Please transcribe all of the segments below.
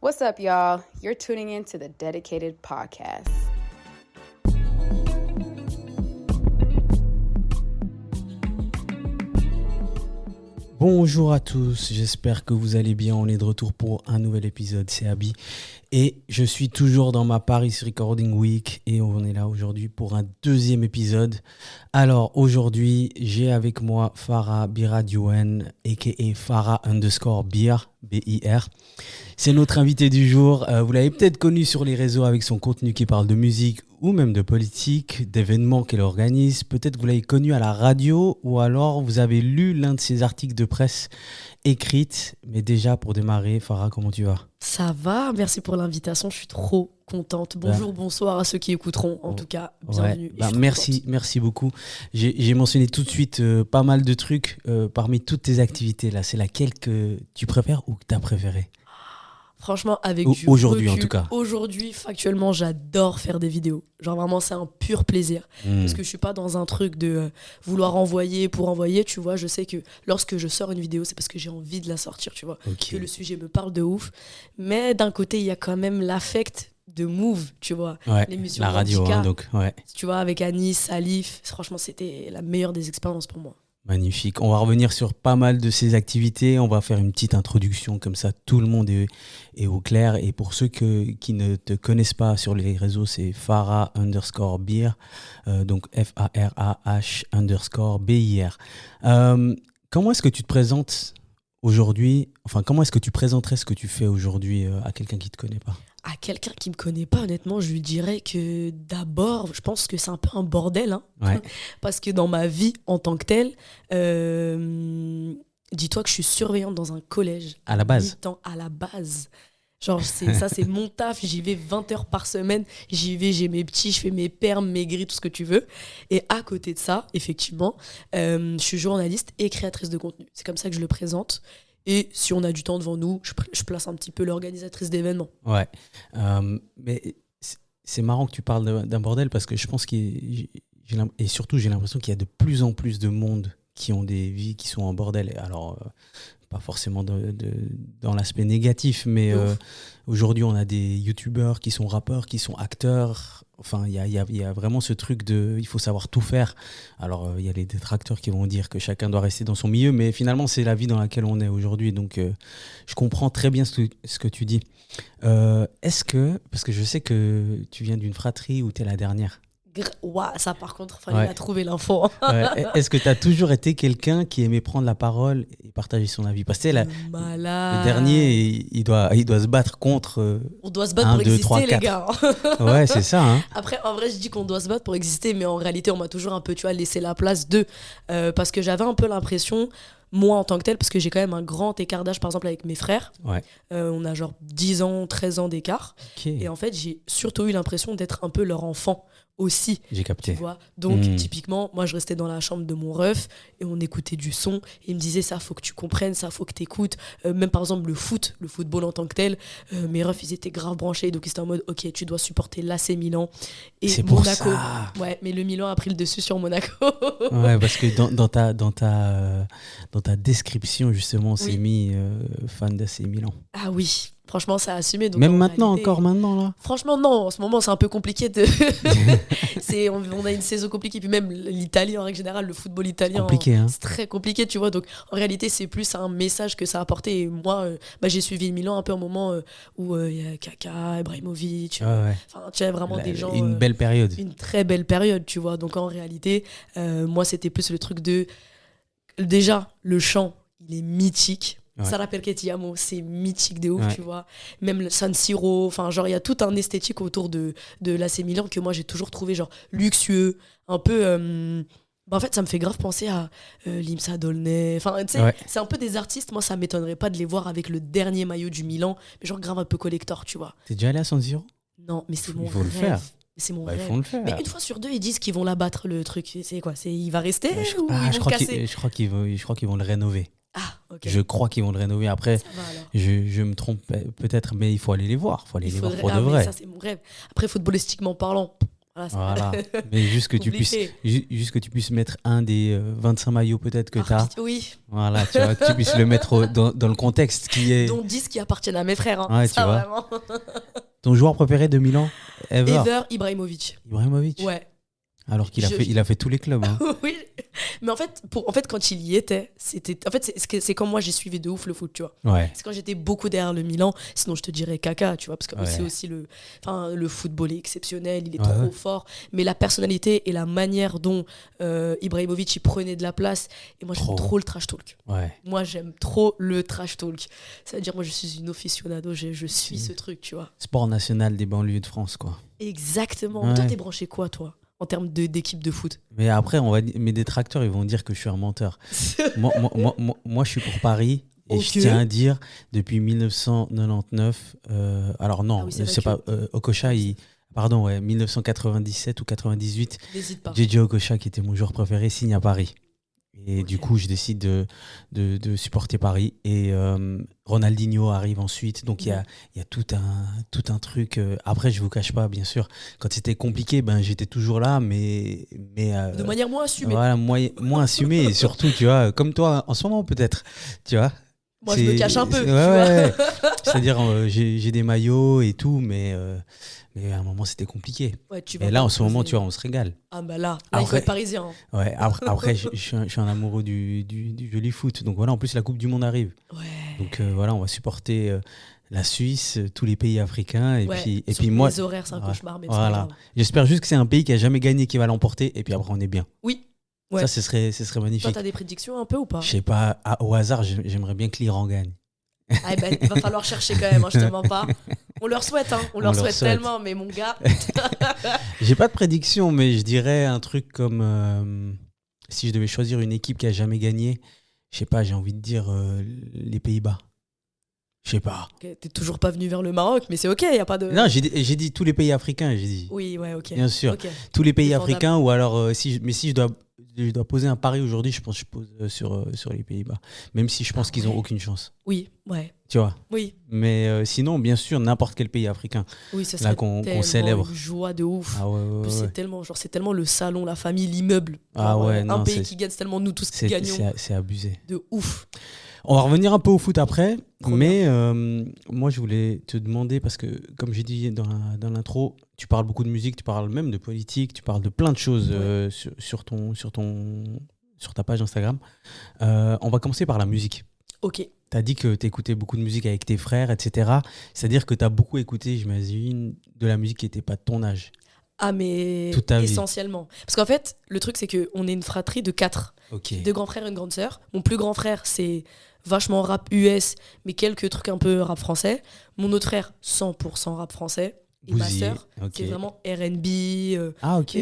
What's up, y'all? You're tuning in to the Dedicated Podcast. Bonjour à tous, j'espère que vous allez bien. On est de retour pour un nouvel épisode, c'est Abi. Et je suis toujours dans ma Paris Recording Week et on est là aujourd'hui pour un deuxième épisode. Alors aujourd'hui, j'ai avec moi Farah Biradiouen, a.k.a. Farah_Beer, B-I-R. C'est notre invité du jour. Vous l'avez peut-être connu sur les réseaux avec son contenu qui parle de musique ou même de politique, d'événements qu'elle organise. Peut-être vous l'avez connu à la radio ou alors vous avez lu l'un de ses articles de presse écrites. Mais déjà, pour démarrer, Farah, comment tu vas ? Ça va, merci pour l'invitation, je suis trop contente. Bonjour, bonsoir à ceux qui écouteront, en tout cas, bienvenue. Ouais, merci beaucoup. J'ai mentionné tout de suite pas mal de trucs parmi toutes tes activités là. C'est laquelle que tu préfères ou que tu as préférée ? Franchement, avec du aujourd'hui recul, en tout cas. Aujourd'hui, factuellement, j'adore faire des vidéos. Genre vraiment, c'est un pur plaisir. Parce que je suis pas dans un truc de vouloir envoyer pour envoyer, tu vois. Je sais que lorsque je sors une vidéo, c'est parce que j'ai envie de la sortir, tu vois. Okay. Que le sujet me parle de ouf. Mais d'un côté, il y a quand même l'affect de Move, tu vois. Ouais, l'émission la radio, Antika, donc ouais. Tu vois, avec Anis, Salif. Franchement, c'était la meilleure des expériences pour moi. Magnifique. On va revenir sur pas mal de ces activités. On va faire une petite introduction, comme ça tout le monde est au clair. Et pour ceux qui ne te connaissent pas sur les réseaux, c'est Farah_Beer, donc Farah_BIR. Comment est-ce que tu te présentes aujourd'hui ? Enfin, comment est-ce que tu présenterais ce que tu fais aujourd'hui à quelqu'un qui ne te connaît pas ? À quelqu'un qui me connaît pas, honnêtement, je lui dirais que d'abord, je pense que c'est un peu un bordel, hein, ouais. Parce que dans ma vie en tant que telle, dis-toi que je suis surveillante dans un collège. À la base. Mi-temps, à la base. Genre, c'est mon taf, j'y vais 20 heures par semaine, j'y vais, j'ai mes petits, je fais mes permes, mes grilles, tout ce que tu veux. Et à côté de ça, effectivement, je suis journaliste et créatrice de contenu. C'est comme ça que je le présente. Et si on a du temps devant nous, je place un petit peu l'organisatrice d'événements. Ouais, mais c'est marrant que tu parles d'un bordel parce que je pense et surtout j'ai l'impression qu'il y a de plus en plus de monde qui ont des vies qui sont en bordel. Alors, pas forcément dans l'aspect négatif, mais aujourd'hui on a des youtubeurs qui sont rappeurs, qui sont acteurs. Enfin, il y a vraiment ce truc il faut savoir tout faire. Alors, il y a les détracteurs qui vont dire que chacun doit rester dans son milieu, mais finalement, c'est la vie dans laquelle on est aujourd'hui. Donc, je comprends très bien ce que tu dis. Parce que je sais que tu viens d'une fratrie où tu es la dernière. Ouah, ça par contre, fallait la trouver l'info. Est-ce que tu as toujours été quelqu'un qui aimait prendre la parole et partager son avis ? Parce que le dernier, il doit se battre contre. On doit se battre pour exister, les gars. Ouais, c'est ça. Hein. Après, en vrai, je dis qu'on doit se battre pour exister, mais en réalité, on m'a toujours un peu, tu vois, laissé la place parce que j'avais un peu l'impression, moi en tant que tel, parce que j'ai quand même un grand écart d'âge, par exemple, avec mes frères. Ouais. On a genre 10 ans, 13 ans d'écart. Okay. Et en fait, j'ai surtout eu l'impression d'être un peu leur enfant aussi. J'ai capté. Tu vois. Donc, typiquement, moi, je restais dans la chambre de mon ref et on écoutait du son. Et il me disait, ça, faut que tu comprennes, ça, faut que tu écoutes. Même par exemple, le football en tant que tel, mes refs, ils étaient grave branchés. Donc, ils étaient en mode, ok, tu dois supporter l'AC Milan et c'est Monaco. Pour ça. Ouais, mais le Milan a pris le dessus sur Monaco. Ouais, parce que dans ta description, justement, c'est mis fan d'AC Milan. Ah oui. Franchement, ça a assumé. Donc même maintenant, réalité, encore maintenant, là ? Franchement, non. En ce moment, c'est un peu compliqué. On a une saison compliquée. Puis même l'Italie, en règle générale, le football italien, c'est très compliqué, tu vois. Donc, en réalité, c'est plus un message que ça a apporté. Et moi, j'ai suivi le Milan un peu au moment où il y a Kaka, Ibrahimovic. Enfin, tu as vraiment des gens... Une belle période. Une très belle période, tu vois. Donc, en réalité, moi, c'était plus le truc de... Déjà, le chant, il est mythique. Ouais. Sarà perché ti amo, c'est mythique de ouf, tu vois. Même le San Siro, enfin, genre, il y a tout un esthétique autour de l'AC Milan que moi, j'ai toujours trouvé, genre, luxueux, un peu... en fait, ça me fait grave penser à Limsa Dolnay. Enfin, tu sais, c'est un peu des artistes, moi, ça m'étonnerait pas de les voir avec le dernier maillot du Milan, mais genre, grave un peu collector, tu vois. T'es déjà allé à San Siro ? Non, mais c'est mon rêve. Il faut le faire. C'est mon rêve. Ils font le faire. Mais une fois sur deux, ils disent qu'ils vont l'abattre, le truc. C'est quoi ? Il va rester ou ils vont casser ? Je crois qu'ils vont le rénover. Ah, ok. Je crois qu'ils vont le rénover. Après, je me trompe peut-être, mais il faut aller les voir. Il faut aller les voir pour de vrai. Ça, c'est mon rêve. Après, footballistiquement parlant, Voilà. Mais juste que, juste que tu puisses mettre un des 25 maillots peut-être que tu as. Oui. Voilà, tu vois, que tu puisses le mettre dans le contexte qui est... Dont 10 qui appartiennent à mes frères. Hein. Ouais, ça, tu vois. vraiment. Ton joueur préféré de Milan ever? Ibrahimovic. Ibrahimovic. Ouais. Alors qu'il il a fait tous les clubs. Hein. Oui, mais en fait, quand il y était, c'est comme moi j'ai suivi de ouf le foot, tu vois. Ouais. C'est quand j'étais beaucoup derrière le Milan, sinon je te dirais Kaka, tu vois, parce que c'est aussi le football est exceptionnel, il est trop fort, mais la personnalité et la manière dont Ibrahimovic il prenait de la place, et moi j'aime trop le trash talk. Ouais. Moi j'aime trop le trash talk. C'est-à-dire moi je suis une aficionado, je suis ce truc, tu vois. Sport national des banlieues de France, quoi. Exactement. Ouais. Toi t'es branché quoi, toi, en termes d'équipe de foot? Mais après, mes détracteurs, ils vont dire que je suis un menteur. moi, je suis pour Paris. Et je tiens à dire, depuis 1999, alors non, c'est pas Okocha, 1997 ou 98, JJ Okocha, qui était mon joueur préféré, signe à Paris. Et du coup, je décide de supporter Paris. Et Ronaldinho arrive ensuite. Donc, il y a tout un truc. Après, je ne vous cache pas, bien sûr, quand c'était compliqué, j'étais toujours là, mais de manière moins assumée. Voilà, moins assumée. Et surtout, tu vois, comme toi, en ce moment, peut-être. Tu vois, moi, je me cache un peu. Ouais. C'est-à-dire, j'ai des maillots et tout, mais à un moment, c'était compliqué. Ouais, et là, en ce moment, tu vois, on se régale. Ah bah là il faut être parisien. Ouais, après je suis un amoureux du joli foot. Donc voilà, en plus, la Coupe du Monde arrive. Ouais. Donc voilà, on va supporter la Suisse, tous les pays africains. Et puis moi, les horaires, c'est un cauchemar. Mais voilà. J'espère juste que c'est un pays qui n'a jamais gagné qui va l'emporter. Et puis après, on est bien. Oui. Ouais. Ça, ce serait magnifique. Toi, t'as des prédictions un peu ou pas? Je sais pas, au hasard, j'aimerais bien que l'Iran gagne. Ah ben, il va falloir chercher quand même, hein, je te mens pas. On leur souhaite, hein, on leur souhaite tellement, mais mon gars. J'ai pas de prédiction, mais je dirais un truc comme si je devais choisir une équipe qui a jamais gagné, je sais pas, j'ai envie de dire les Pays-Bas. Je sais pas. Okay, t'es toujours pas venu vers le Maroc, mais c'est ok, y a pas de. Non, j'ai dit tous les pays africains, j'ai dit. Oui, ouais, ok. Bien sûr, okay. Tous les pays africains, ou alors si je dois poser un pari aujourd'hui, je pense que je pose sur les Pays-Bas. Même si je pense qu'ils n'ont aucune chance. Oui, ouais. Tu vois. Oui. Mais sinon, bien sûr, n'importe quel pays africain. Oui, ça serait qu'on célèbre. Une joie de ouf. Ah ouais. C'est tellement le salon, la famille, l'immeuble. Un pays qui gagne, c'est tellement nous tous qui gagnons. C'est abusé. De ouf. On va revenir un peu au foot après. Mais moi, je voulais te demander, parce que comme j'ai dit dans l'intro, tu parles beaucoup de musique, tu parles même de politique, tu parles de plein de choses sur ta page Instagram. On va commencer par la musique. Ok. Tu as dit que tu écoutais beaucoup de musique avec tes frères, etc. C'est-à-dire que tu as beaucoup écouté, j'imagine, de la musique qui n'était pas de ton âge. Ah, mais essentiellement. Parce qu'en fait, le truc, c'est qu'on est une fratrie de 4. Okay. 2 grands frères et une grande sœur. Mon plus grand frère, c'est vachement rap US, mais quelques trucs un peu rap français. Mon autre frère, 100% rap français. Et ma sœur, c'est vraiment R&B, et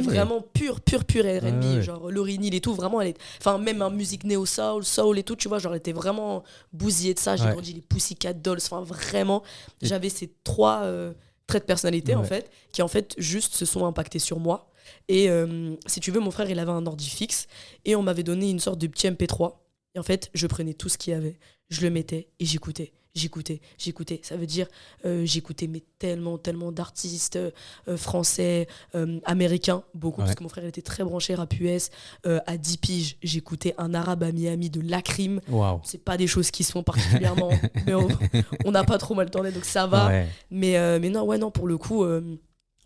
vraiment pur R&B, genre Lauryn Hill et tout, vraiment elle est, enfin même en musique néo-soul et tout, tu vois, genre elle était vraiment bousillée de ça, j'ai grandi les Pussycat Dolls, enfin vraiment, j'avais ces 3 traits de personnalité en fait, qui en fait juste se sont impactés sur moi, et si tu veux, mon frère il avait un ordi fixe, et on m'avait donné une sorte de petit MP3, et en fait je prenais tout ce qu'il y avait, je le mettais et j'écoutais. Ça veut dire j'écoutais mais tellement d'artistes français, américains, beaucoup, parce que mon frère il était très branché rap US. À 10 piges, j'écoutais un arabe à Miami de Lacrim. Wow. C'est pas des choses qui se font particulièrement, mais on n'a pas trop mal tourné, donc ça va. Ouais. Mais non, pour le coup,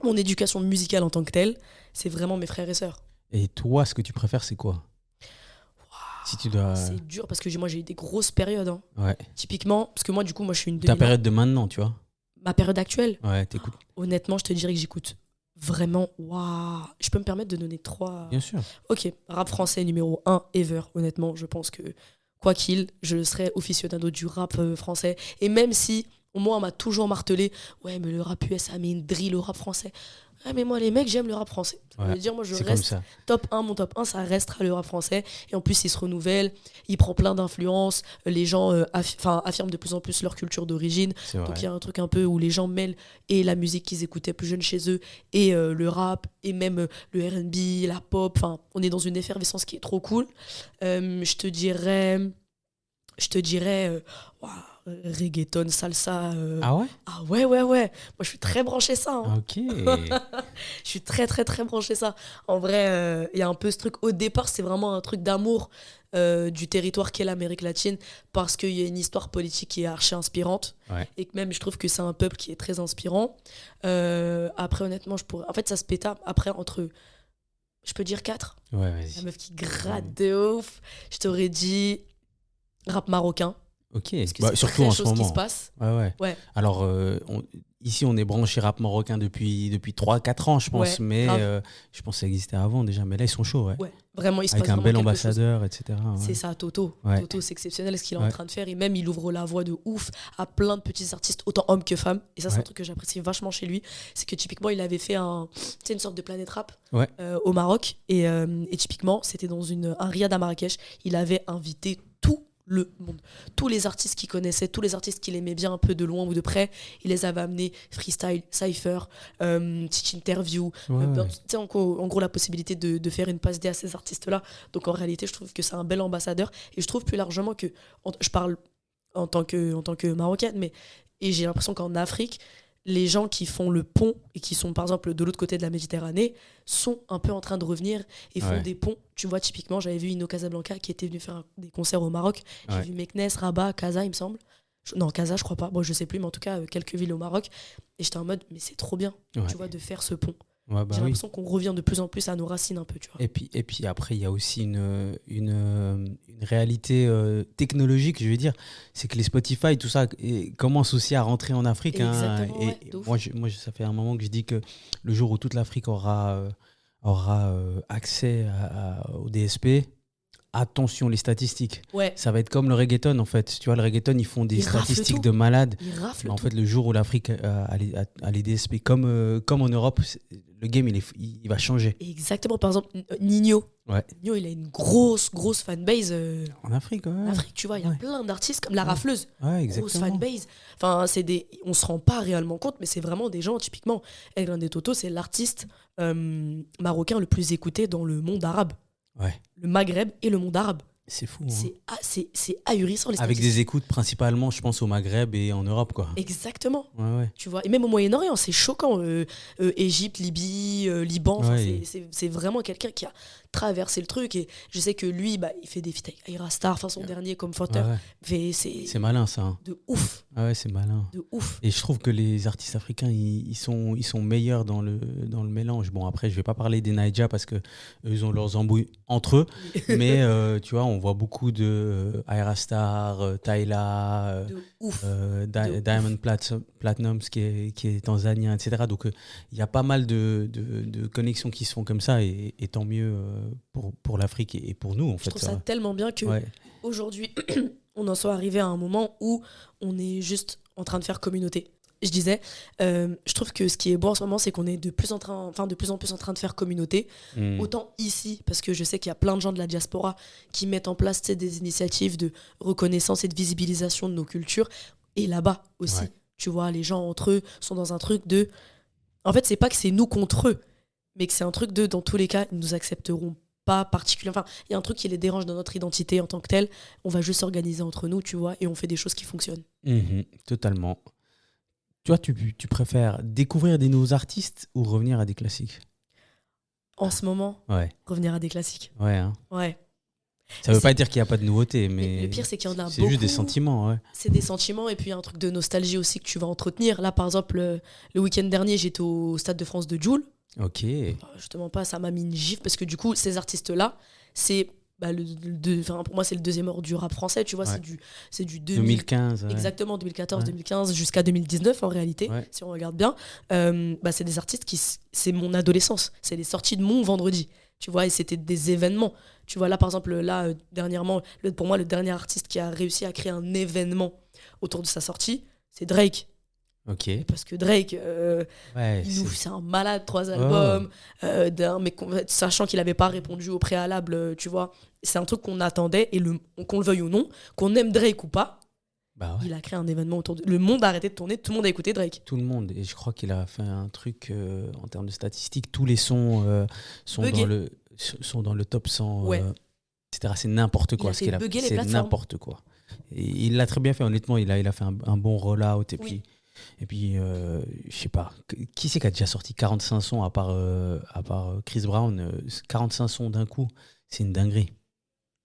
mon éducation musicale en tant que telle, c'est vraiment mes frères et sœurs. Et toi, ce que tu préfères, c'est quoi ? Si tu dois... C'est dur parce que moi j'ai eu des grosses périodes. Hein. Ouais. Typiquement, parce que moi du coup, je suis une ta période de maintenant, tu vois. Ma période actuelle. Ouais, t'écoutes. Honnêtement, je te dirais que j'écoute vraiment. Waouh. Je peux me permettre de donner 3. Bien sûr. Ok, rap français numéro 1 ever. Honnêtement, je pense que quoi qu'il, je serai aficionado du rap français. Et même si, moi, on m'a toujours martelé, ouais, mais le rap US, ça met une drill au rap français. Ah, mais moi les mecs, j'aime le rap français. Ça veut dire, moi je reste top 1, mon top 1 ça restera le rap français, et en plus il se renouvelle, il prend plein d'influences, les gens affirment de plus en plus leur culture d'origine, donc il y a un truc un peu où les gens mêlent et la musique qu'ils écoutaient plus jeunes chez eux et le rap et même le R&B, la pop, enfin on est dans une effervescence qui est trop cool. Je te dirais reggaeton, salsa. Ah ouais? Ah ouais. Moi, je suis très branché ça. Hein. Ok. Je suis très, très, très branché ça. En vrai, il y a un peu ce truc. Au départ, c'est vraiment un truc d'amour du territoire qu'est l'Amérique latine parce qu'il y a une histoire politique qui est archi inspirante. Ouais. Et que même, je trouve que c'est un peuple qui est très inspirant. Après, honnêtement, je pourrais. En fait, ça se péta après entre. Je peux dire 4. Ouais, La vas-y. meuf qui gratte de ouf. Je t'aurais dit rap marocain. Ok. Parce que Bah, c'est surtout très en ce chose qui moment. se passe. Ouais. Ouais. Alors, ici, on est branché rap marocain depuis 3-4 ans, je pense. Ouais, mais grave. je pense que ça existait avant déjà. Mais là, ils sont chauds, ouais. Ouais, vraiment, il se Avec passe un vraiment bel quelque chose. ambassadeur, etc. ouais. C'est ça, Toto. Ouais. Toto, c'est exceptionnel ce qu'il est en Ouais. train de faire. Et même, il ouvre la voie de ouf à plein de petits artistes, autant hommes que femmes. Et ça, c'est Ouais. un truc que j'apprécie vachement chez lui. C'est que typiquement, il avait fait une sorte de planète rap Ouais. au Maroc. Et typiquement, c'était dans un riad à Marrakech. Il avait invité tout le monde. Tous les artistes qu'il connaissait, tous les artistes qu'il aimait bien un peu de loin ou de près, il les avait amenés. Freestyle, cypher, petite interview. Ouais, ouais. Tu sais, en gros, la possibilité de faire une passe D à ces artistes-là. Donc en réalité, je trouve que c'est un bel ambassadeur. Et je trouve plus largement que. Je parle en tant que Marocaine, mais. Et j'ai l'impression qu'en Afrique, les gens qui font le pont et qui sont par exemple de l'autre côté de la Méditerranée sont un peu en train de revenir et font Ouais. des ponts. Tu vois, typiquement, j'avais vu Inno Casablanca qui était venu faire des concerts au Maroc. J'ai Ouais. vu Meknès, Rabat, Casa, il me semble. Non, Casa, je crois pas. Bon, je sais plus, mais en tout cas, quelques villes au Maroc. Et j'étais en mode, mais c'est trop bien, Ouais. tu vois, de faire ce pont. Ouais, bah J'ai oui. l'impression qu'on revient de plus en plus à nos racines un peu, tu vois. Et puis après, il y a aussi une réalité technologique, je veux dire. C'est que les Spotify, tout ça, commencent aussi à rentrer en Afrique. Hein. Exactement, ouais, Et de ouf. moi, ça fait un moment que je dis que le jour où toute l'Afrique aura accès au DSP, attention les statistiques. Ouais, Ça va être comme le reggaeton, en fait. Tu vois, le reggaeton, ils font des Ils raflent statistiques tout. de malades. il rafle Mais en tout. fait, le jour où l'Afrique a les DSP, comme en Europe, le game, il va changer. Exactement, par exemple, Nino. Ouais. Nino, il a une grosse fanbase En Afrique, ouais. en Afrique, tu vois. Il y a Ouais. plein d'artistes comme La Ouais. Rafleuse. Ouais, Grosse exactement. fanbase. Enfin, on se rend pas réellement compte, mais c'est vraiment des gens, typiquement. El Grande Toto, c'est l'artiste marocain le plus écouté dans le monde arabe. Ouais, Le Maghreb et le monde arabe. c'est fou. Hein. C'est ahurissant, les Avec statistiques. des écoutes principalement, je pense, au Maghreb et en Europe, quoi. Exactement. Ouais. Tu vois, et même au Moyen-Orient, c'est choquant. Égypte, Libye, Liban, enfin, Ouais. c'est vraiment quelqu'un qui a traversé le truc. Et je sais que lui, bah, il fait des feats avec Ayra Starr, enfin son dernier comme Forter. Ouais. C'est malin, ça. Hein. De ouf, Ouais, c'est malin. de ouf. Et je trouve que les artistes africains, ils sont meilleurs dans le mélange. Bon, après, je vais pas parler des Naija parce que eux, ils ont leurs embrouilles entre eux. Mais tu vois, on voit beaucoup de Ayra Starr, Tyla, De ouf. Diamond Platinum, qui est tanzanien, etc. Donc, il y a pas mal de connexions qui se font comme ça. Et tant mieux pour l'Afrique et pour nous, en Je fait. trouve ça tellement bien que Ouais. aujourd'hui, on en soit arrivé à un moment où on est juste en train de faire communauté. Je disais, je trouve que ce qui est beau en ce moment, c'est qu'on est de plus en plus en train de faire communauté. Mm. Autant ici, parce que je sais qu'il y a plein de gens de la diaspora qui mettent en place, tu sais, des initiatives de reconnaissance et de visibilisation de nos cultures. Et là-bas aussi, Ouais. tu vois, les gens entre eux sont dans un truc de... En fait, c'est pas que c'est nous contre eux, mais que c'est un truc de, dans tous les cas, ils nous accepteront pas particulièrement. Enfin, il y a un truc qui les dérange dans notre identité en tant que tel. On va juste s'organiser entre nous, tu vois, et on fait des choses qui fonctionnent. Mhm, totalement. Toi, tu préfères découvrir des nouveaux artistes ou revenir à des classiques? En ce moment, Ouais, revenir à des classiques. hein. Ouais. Ça veut C'est- pas dire qu'il n'y a pas de nouveauté, mais Le pire, c'est qu'il y en a c'est beaucoup. juste des sentiments. Ouais. C'est des sentiments et puis un truc de nostalgie aussi que tu vas entretenir. Là, par exemple, le week-end dernier, j'étais au Stade de France de Jul. Ok. Justement pas, ça m'a mis une gifle parce que du coup, ces artistes-là, c'est pour moi, c'est le deuxième ordre du rap français, tu vois, Ouais. c'est du 2015. Ouais. Exactement, 2014, Ouais. 2015 jusqu'à 2019 en réalité, Ouais. si on regarde bien. C'est des artistes c'est mon adolescence, c'est les sorties de mon vendredi, tu vois, et c'était des événements. Tu vois, là, par exemple, dernièrement, pour moi, le dernier artiste qui a réussi à créer un événement autour de sa sortie, c'est Drake. Ok. Parce que Drake, Ouais, c'est un malade, 3 albums, sachant qu'il n'avait pas répondu au préalable, tu vois. C'est un truc qu'on attendait, et qu'on le veuille ou non, qu'on aime Drake ou pas, Bah ouais. il a créé un événement autour de... Le monde a arrêté de tourner, tout le monde a écouté Drake. Tout le monde. Et je crois qu'il a fait un truc en termes de statistiques. Tous les sons sont Buggé. sont dans le top 100. Ouais. Etc. C'est n'importe quoi. a ce fait qu'il a bugger les C'est plateformes. n'importe quoi. Et il l'a très bien fait, honnêtement. Il a fait un bon roll-out. Et puis je sais pas, qui c'est qui a déjà sorti 45 sons à part Chris Brown 45 sons d'un coup, c'est une dinguerie.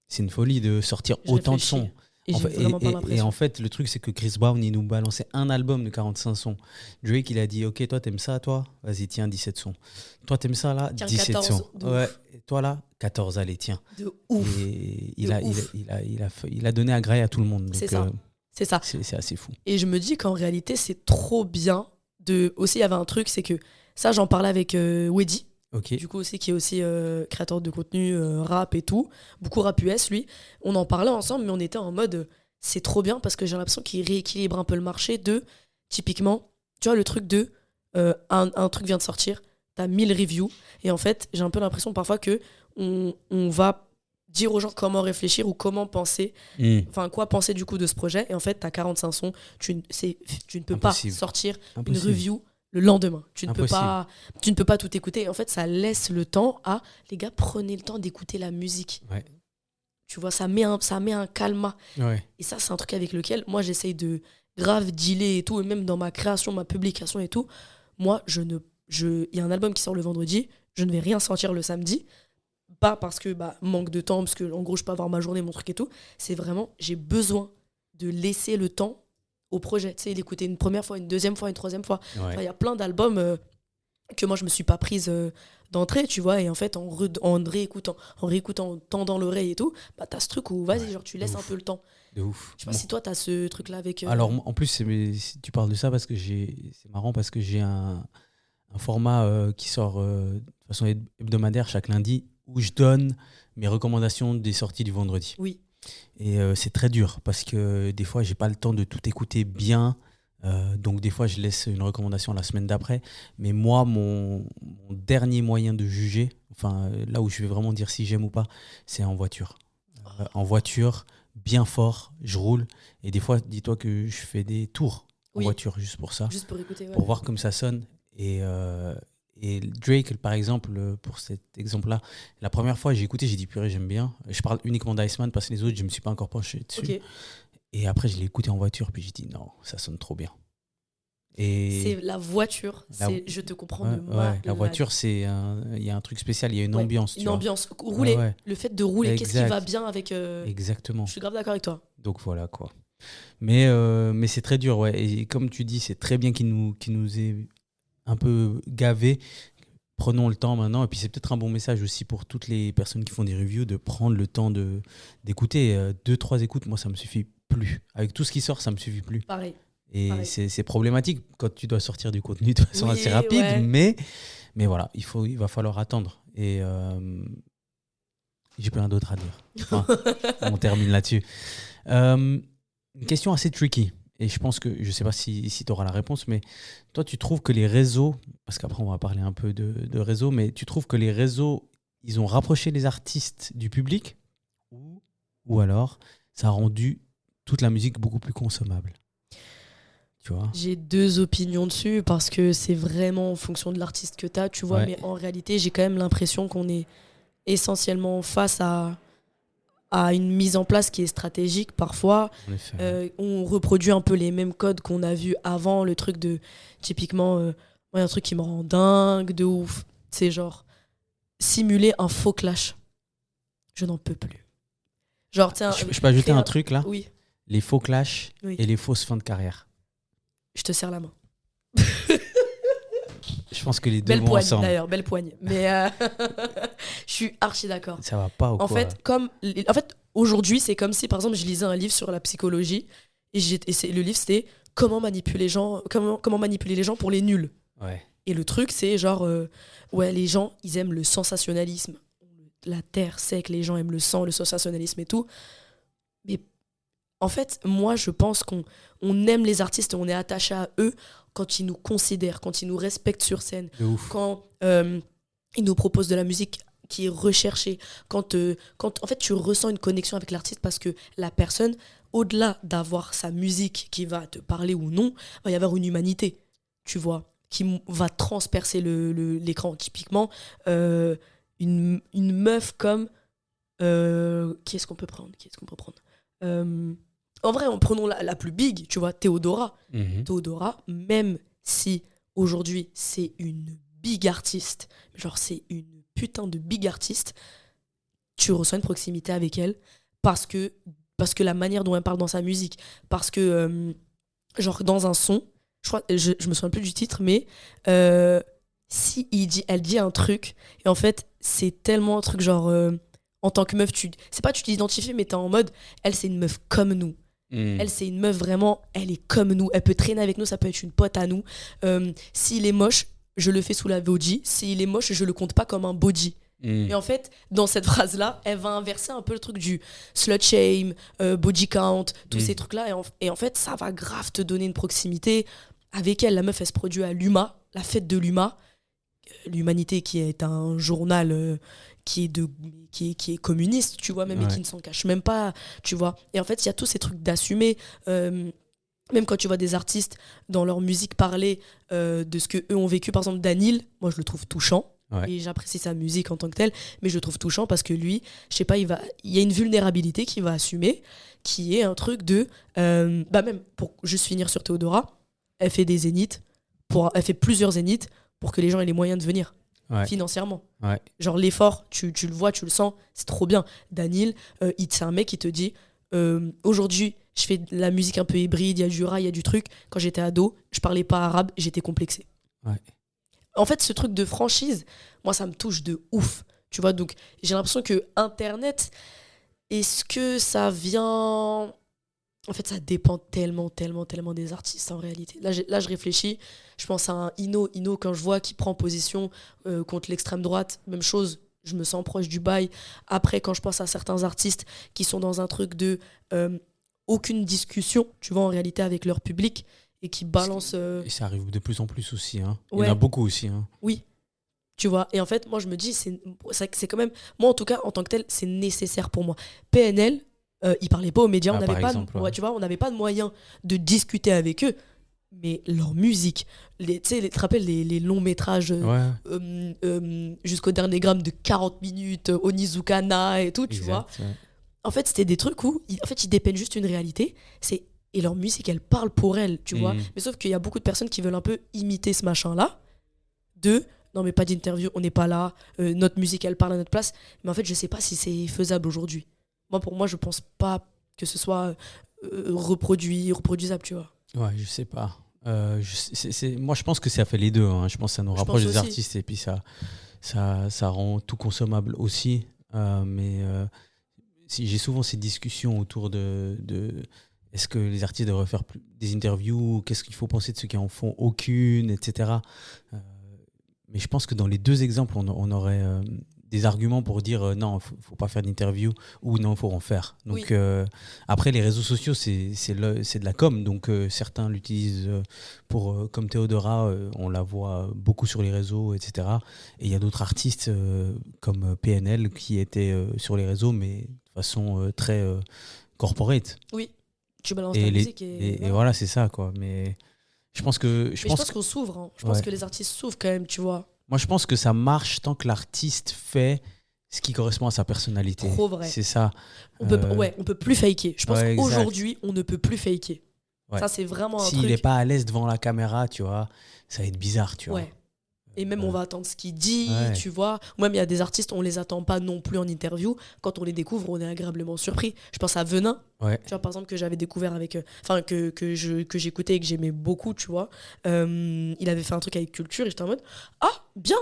C'est une folie de sortir autant de sons. Et j'ai vraiment pas l'impression. Et en fait, le truc, c'est que Chris Brown, il nous balançait un album de 45 sons. Drake, il a dit, ok, toi, t'aimes ça, toi? Vas-y, tiens, 17 sons. Toi, t'aimes ça, là? Tiens, 17 14, sons. de Ouais. ouf. Et toi, là? 14, allez, tiens. De ouf. Et De il a donné à graille à tout le monde. Donc, C'est ça. C'est ça. C'est assez fou. Et je me dis qu'en réalité, c'est trop bien de. Aussi, il y avait un truc, c'est que ça, j'en parlais avec Weddy. Ok. Du coup aussi qui est aussi créateur de contenu rap et tout, beaucoup rap US lui. On en parlait ensemble mais on était en mode c'est trop bien parce que j'ai l'impression qu'il rééquilibre un peu le marché de typiquement tu vois le truc de un truc vient de sortir, t'as 1000 reviews et en fait j'ai un peu l'impression parfois que on va dire aux gens comment réfléchir ou comment penser, enfin quoi penser du coup de ce projet et en fait t'as 45 sons, tu ne peux Impossible. pas sortir Impossible. une review le lendemain. Tu ne peux Impossible. pas tout écouter. En fait, ça laisse le temps à les gars, prenez le temps d'écouter la musique. Ouais. Tu vois, ça met un calma. Ouais. Et ça, c'est un truc avec lequel moi j'essaye de grave dealer et tout, et même dans ma création, ma publication et tout. Moi, il y a un album qui sort le vendredi, je ne vais rien sentir le samedi. Pas parce que manque de temps, parce que en gros je peux avoir ma journée, mon truc et tout. C'est vraiment, j'ai besoin de laisser le temps au projet, tu sais, l'écouter une première fois, une deuxième fois, une troisième fois. Ouais. Enfin, y a plein d'albums que moi je me suis pas prise d'entrée, tu vois, et en fait en réécoutant, en tendant l'oreille et tout, t'as ce truc où vas-y, genre tu laisses un peu le temps. De ouf. Je sais pas si toi t'as ce truc là avec. Alors en plus, tu parles de ça parce que c'est marrant parce que j'ai un format qui sort de façon hebdomadaire chaque lundi où je donne mes recommandations des sorties du vendredi. Oui. Et c'est très dur parce que des fois, j'ai pas le temps de tout écouter bien. Donc des fois, je laisse une recommandation la semaine d'après. Mais moi, mon dernier moyen de juger, enfin là où je vais vraiment dire si j'aime ou pas, c'est en voiture. En voiture, bien fort, je roule. Et des fois, dis-toi que je fais des tours en voiture juste pour ça. Juste pour écouter, ouais. Pour voir comme ça sonne. Et Drake, par exemple, pour cet exemple-là, la première fois j'ai écouté, j'ai dit purée, j'aime bien. Je parle uniquement d'Iceman parce que les autres, je ne me suis pas encore penché dessus. Okay. Et après, je l'ai écouté en voiture, puis j'ai dit non, ça sonne trop bien. Et c'est la voiture, je te comprends de ouais, la voiture, il y a un truc spécial, il y a une ambiance. Une ambiance. Rouler, le fait de rouler, qu'est-ce qui va bien avec. Exactement. Je suis grave d'accord avec toi. Donc voilà quoi. Mais c'est très dur, ouais. Et comme tu dis, c'est très bien qu'il nous ait un peu gavé. Prenons le temps maintenant. Et puis c'est peut-être un bon message aussi pour toutes les personnes qui font des reviews de prendre le temps d'écouter. 2-3 écoutes, moi ça me suffit plus. Avec tout ce qui sort, ça me suffit plus. Pareil. Et c'est problématique quand tu dois sortir du contenu de façon assez rapide. Ouais. Mais voilà, il va falloir attendre. Et j'ai plein d'autres à dire. Enfin, on termine là-dessus. Une question assez tricky. Et je pense que, je ne sais pas si tu auras la réponse, mais toi, tu trouves que les réseaux, parce qu'après on va parler un peu de réseaux, mais tu trouves que les réseaux, ils ont rapproché les artistes du public ou alors ça a rendu toute la musique beaucoup plus consommable? Tu vois ? J'ai deux opinions dessus parce que c'est vraiment en fonction de l'artiste que tu as, tu vois, ouais. Mais en réalité, j'ai quand même l'impression qu'on est essentiellement face à une mise en place qui est stratégique parfois. On reproduit un peu les mêmes codes qu'on a vus avant, le truc de typiquement un truc qui me rend dingue de ouf, c'est genre simuler un faux clash. Je n'en peux plus. Genre je peux ajouter un truc là? Oui. Les faux clashs et les fausses fins de carrière. Je te serre la main. Je pense que les deux vont ensemble. D'ailleurs, belle poigne. Mais je suis archi d'accord. Ça va pas ou quoi? En fait, aujourd'hui, c'est comme si, par exemple, je lisais un livre sur la psychologie et le livre, c'était comment manipuler les gens pour les nuls. Ouais. Et le truc, c'est genre, les gens, ils aiment le sensationnalisme. La terre sait que les gens aiment le sang, le sensationnalisme et tout. Mais en fait, moi, je pense qu'on aime les artistes et on est attaché à eux quand ils nous considèrent, quand ils nous respectent sur scène, quand ils nous proposent de la musique qui est recherchée, quand en fait tu ressens une connexion avec l'artiste parce que la personne, au-delà d'avoir sa musique qui va te parler ou non, va y avoir une humanité, tu vois, qui va transpercer l'écran. Typiquement, une meuf comme... qui est-ce qu'on peut prendre En vrai, prenons la plus big, tu vois, Théodora. Mhm. Théodora, même si aujourd'hui c'est une big artiste, genre c'est une putain de big artiste, tu ressens une proximité avec elle parce que la manière dont elle parle dans sa musique, parce que genre dans un son, je me souviens plus du titre, mais si elle dit un truc, et en fait c'est tellement un truc genre en tant que meuf, c'est pas tu t'identifies, mais t'es en mode elle c'est une meuf comme nous. Elle, c'est une meuf vraiment, elle est comme nous. Elle peut traîner avec nous, ça peut être une pote à nous. S'il est moche, je le fais sous la VOG. S'il est moche, je le compte pas comme un body. Et en fait, dans cette phrase-là, elle va inverser un peu le truc du slut shame, body count, tous ces trucs-là. Et en fait, ça va grave te donner une proximité avec elle. La meuf, elle se produit à l'UMA, la fête de l'UMA. L'Humanité, qui est un journal qui est communiste, tu vois, même, et qui ne s'en cache même pas, tu vois. Et en fait, il y a tous ces trucs d'assumer. Même quand tu vois des artistes dans leur musique parler de ce qu'eux ont vécu, par exemple Danil, moi je le trouve touchant. Ouais. Et j'apprécie sa musique en tant que telle, mais je le trouve touchant parce que lui, je sais pas, il y a une vulnérabilité qu'il va assumer, qui est un truc de... même pour juste finir sur Théodora, elle fait des zéniths, elle fait plusieurs zéniths pour que les gens aient les moyens de venir, financièrement. Ouais. Genre l'effort, tu le vois, tu le sens, c'est trop bien. Danil, c'est un mec qui te dit, aujourd'hui, je fais de la musique un peu hybride, il y a du rail, il y a du truc. Quand j'étais ado, je parlais pas arabe, j'étais complexé. Ouais. En fait, ce truc de franchise, moi, ça me touche de ouf. Tu vois, donc j'ai l'impression que Internet, est-ce que ça vient... En fait, ça dépend tellement des artistes, en réalité. Là, je réfléchis. Je pense à un Ino. Ino, quand je vois qu'il prend position contre l'extrême droite, même chose, je me sens proche du bail. Après, quand je pense à certains artistes qui sont dans un truc de aucune discussion, tu vois, en réalité, avec leur public, et qui balancent... Et ça arrive de plus en plus aussi. Hein. Ouais. Il y en a beaucoup aussi. Hein. Oui. Tu vois, et en fait, moi, je me dis, c'est quand même... Moi, en tout cas, en tant que tel, c'est nécessaire pour moi. PNL, ils parlaient pas aux médias, on n'avait pas, tu vois, on n'avait pas de moyens de discuter avec eux, mais leur musique, tu te rappelles les longs métrages jusqu'au dernier gramme de 40 minutes, Onizukana et tout, tu vois. Ouais. En fait, c'était des trucs où ils dépeignent juste une réalité, et leur musique, elle parle pour elle, tu vois. Mais sauf qu'il y a beaucoup de personnes qui veulent un peu imiter ce machin-là, non mais pas d'interview, on n'est pas là, notre musique, elle parle à notre place, mais en fait, je sais pas si c'est faisable aujourd'hui. Pour moi, je pense pas que ce soit reproduisable, tu vois. Ouais, je sais pas. Moi, je pense que ça fait les deux. Hein. Je pense que ça nous rapproche des artistes et puis ça rend tout consommable aussi. J'ai souvent ces discussions autour de est-ce que les artistes devraient faire des interviews, qu'est-ce qu'il faut penser de ceux qui en font aucune, etc. Mais je pense que dans les deux exemples, on aurait... des arguments pour dire non, faut pas faire d'interview ou non, faut en faire. Donc après, les réseaux sociaux, c'est de la com, donc certains l'utilisent comme Théodora, on la voit beaucoup sur les réseaux, etc. Et il y a d'autres artistes comme PNL qui étaient sur les réseaux, mais de façon très corporate. Oui, tu balances ta musique et voilà, c'est ça, quoi. Mais je pense qu'on s'ouvre. Hein. Je pense que les artistes s'ouvrent quand même, tu vois. Moi, je pense que ça marche tant que l'artiste fait ce qui correspond à sa personnalité. Trop vrai. C'est ça. On peut plus faker. Je pense qu'aujourd'hui, on ne peut plus faker. Ouais. Ça, c'est vraiment un truc... S'il n'est pas à l'aise devant la caméra, tu vois, ça va être bizarre, tu vois. Et même, on va attendre ce qu'il dit, tu vois. Ou même, il y a des artistes, on les attend pas non plus en interview. Quand on les découvre, on est agréablement surpris. Je pense à Venin, tu vois, par exemple, que j'avais découvert avec... que j'écoutais et que j'aimais beaucoup, tu vois. Il avait fait un truc avec Culture et j'étais en mode « Ah, bien !»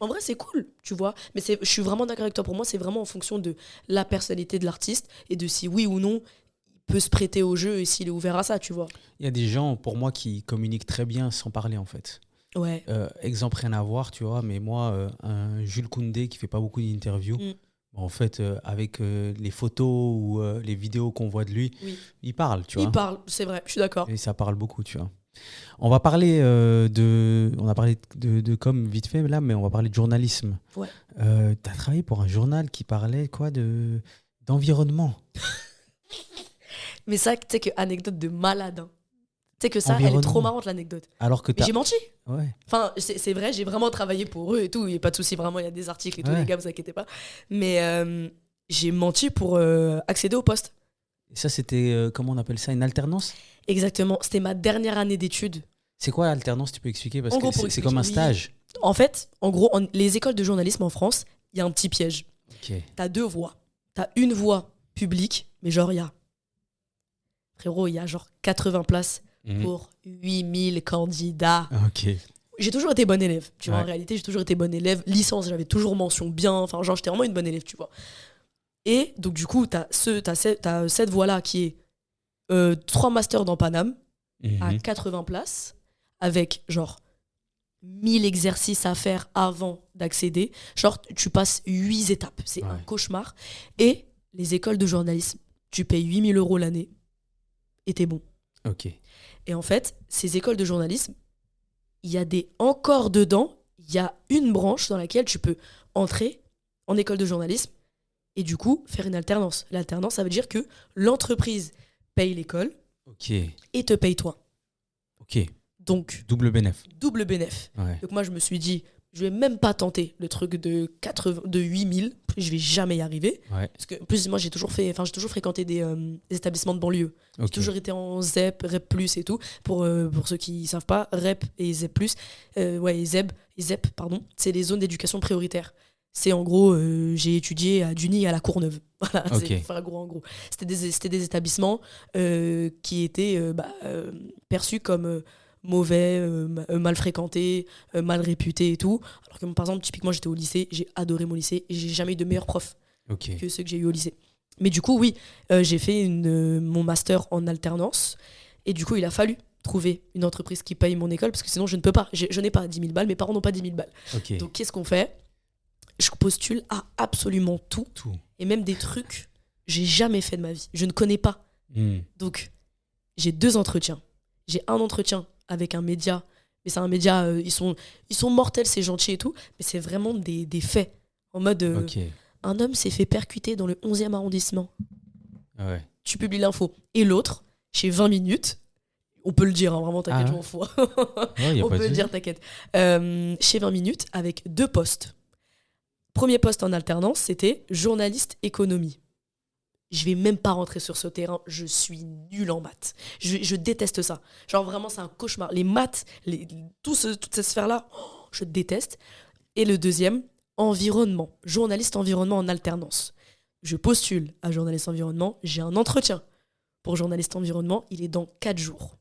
En vrai, c'est cool, tu vois. Mais je suis vraiment d'accord avec toi. Pour moi, c'est vraiment en fonction de la personnalité de l'artiste et de si oui ou non il peut se prêter au jeu et s'il est ouvert à ça, tu vois. Il y a des gens, pour moi, qui communiquent très bien sans parler, en fait. Ouais. Exemple, rien à voir, tu vois, mais moi, un Jules Koundé qui fait pas beaucoup d'interviews, en fait, avec les photos ou les vidéos qu'on voit de lui, il parle, tu vois. Il parle, c'est vrai, je suis d'accord. Et ça parle beaucoup, tu vois. On va parler de com vite fait là, mais on va parler de journalisme. Ouais. T'as travaillé pour un journal qui parlait quoi d'environnement. Mais ça, tu sais que anecdote de malade. Hein. Tu sais que ça, elle est trop marrante l'anecdote. Alors que j'ai menti. Ouais. Enfin, c'est vrai, j'ai vraiment travaillé pour eux et tout. Il n'y a pas de souci, vraiment, il y a des articles et tout, les gars, vous inquiétez pas. Mais j'ai menti pour accéder au poste. Et ça, c'était, comment on appelle ça, une alternance? Exactement, c'était ma dernière année d'études. C'est quoi alternance, tu peux expliquer? Parce En que gros, pour c'est comme un expliquer, oui. stage. En fait, en gros, les écoles de journalisme en France, il y a un petit piège. Ok. T'as 2 voies. T'as une voie publique, mais genre, frérot, il y a genre 80 places pour 8000 candidats. Ok. J'ai toujours été bonne élève, tu vois. Ouais. En réalité, j'ai toujours été bonne élève. Licence, j'avais toujours mention bien. Enfin, genre, j'étais vraiment une bonne élève, tu vois. Et donc, du coup, t'as cette voie-là qui est 3 masters dans Paname à 80 places, avec genre 1000 exercices à faire avant d'accéder. Genre, tu passes 8 étapes. C'est un cauchemar. Et les écoles de journalisme, tu payes 8000 € l'année et t'es bon. Ok. Et en fait, ces écoles de journalisme, il y a encore dedans, il y a une branche dans laquelle tu peux entrer en école de journalisme et du coup faire une alternance. L'alternance, ça veut dire que l'entreprise paye l'école Ok. et te paye toi. Ok. Donc, Double bénéf. double bénéf. Ouais. Donc moi, je me suis dit, je vais même pas tenter le truc de 8000, je vais jamais y arriver. Ouais. Parce que, en plus, moi, j'ai toujours fréquenté des établissements de banlieue. J'ai Ok. toujours été en ZEP, REP+, et tout. Pour ceux qui ne savent pas, REP et ZEP+, et ZEP, pardon, c'est les zones d'éducation prioritaire. C'est en gros, j'ai étudié à Duny à la Courneuve. Voilà, Ok. c'est pas gros en gros. C'était des établissements qui étaient perçus comme mauvais, mal fréquentés, mal réputés et tout. Alors que, par exemple, typiquement, j'étais au lycée, j'ai adoré mon lycée et j'ai jamais eu de meilleurs profs Ok. que ceux que j'ai eu au lycée. Mais du coup, oui, j'ai fait mon master en alternance et du coup, il a fallu trouver une entreprise qui paye mon école parce que sinon, je ne peux pas. Je n'ai pas 10 000 balles, mes parents n'ont pas 10 000 balles. Ok. Donc, qu'est-ce qu'on fait? Je postule à absolument tout Tout. et même des trucs que j'ai jamais fait de ma vie. Je ne connais pas. Donc, j'ai 2 entretiens. J'ai un entretien avec un média, mais c'est un média, ils sont mortels, c'est gentil et tout, mais c'est vraiment des faits. En mode, Ok. un homme s'est fait percuter dans le 11e arrondissement. Ouais. Tu publies l'info. Et l'autre, chez 20 minutes, on peut le dire, hein, vraiment, t'inquiète, Ah je ouais. m'en fous. Ouais, y a On pas de peut le souci. dire, t'inquiète. Chez 20 minutes, avec 2 postes. Premier poste en alternance, c'était journaliste économie. Je vais même pas rentrer sur ce terrain, je suis nulle en maths. Je déteste ça. Genre vraiment, c'est un cauchemar. Les maths, toute cette sphère-là, je déteste. Et le deuxième, environnement. Journaliste environnement en alternance. Je postule à journaliste environnement, j'ai un entretien pour journaliste environnement, il est dans 4 jours.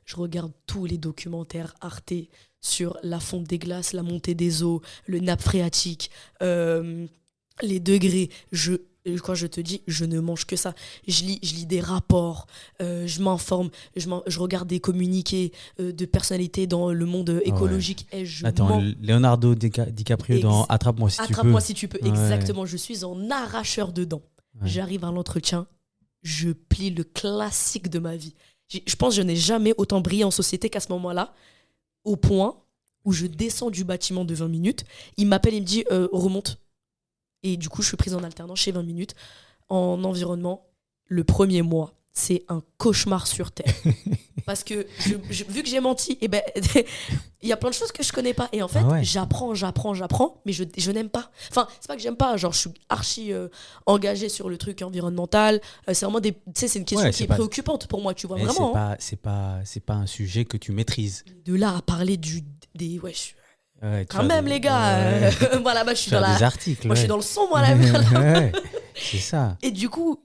Je regarde tous les documentaires Arte sur la fonte des glaces, la montée des eaux, le nappe phréatique, les degrés. Quand je te dis, je ne mange que ça. Je lis des rapports, je m'informe, je regarde des communiqués de personnalités dans le monde écologique. Et je Attends, Leonardo DiCaprio dans Attrape-moi si tu peux. Attrape-moi si tu peux, Ouais. exactement. Je suis en arracheur dedans. Ouais. J'arrive à l'entretien, je plie le classique de ma vie. Je pense que je n'ai jamais autant brillé en société qu'à ce moment-là, au point où je descends du bâtiment de 20 minutes, il m'appelle, il me dit remonte. Et du coup, je suis prise en alternance chez 20 minutes en environnement. Le premier mois, c'est un cauchemar sur Terre. Parce que vu que j'ai menti, eh ben, il y a plein de choses que je connais pas. Et en fait, j'apprends, mais je n'aime pas. Enfin, c'est pas que j'aime pas, genre je suis archi engagée sur le truc environnemental. C'est vraiment c'est une question qui est préoccupante pour moi, tu vois, vraiment. C'est pas un sujet que tu maîtrises. De là à parler des... Ouais, quand même, les gars. Voilà, bah, je suis dans des articles. Moi, je suis dans le son, moi, là. Ouais, c'est ça. Et du coup,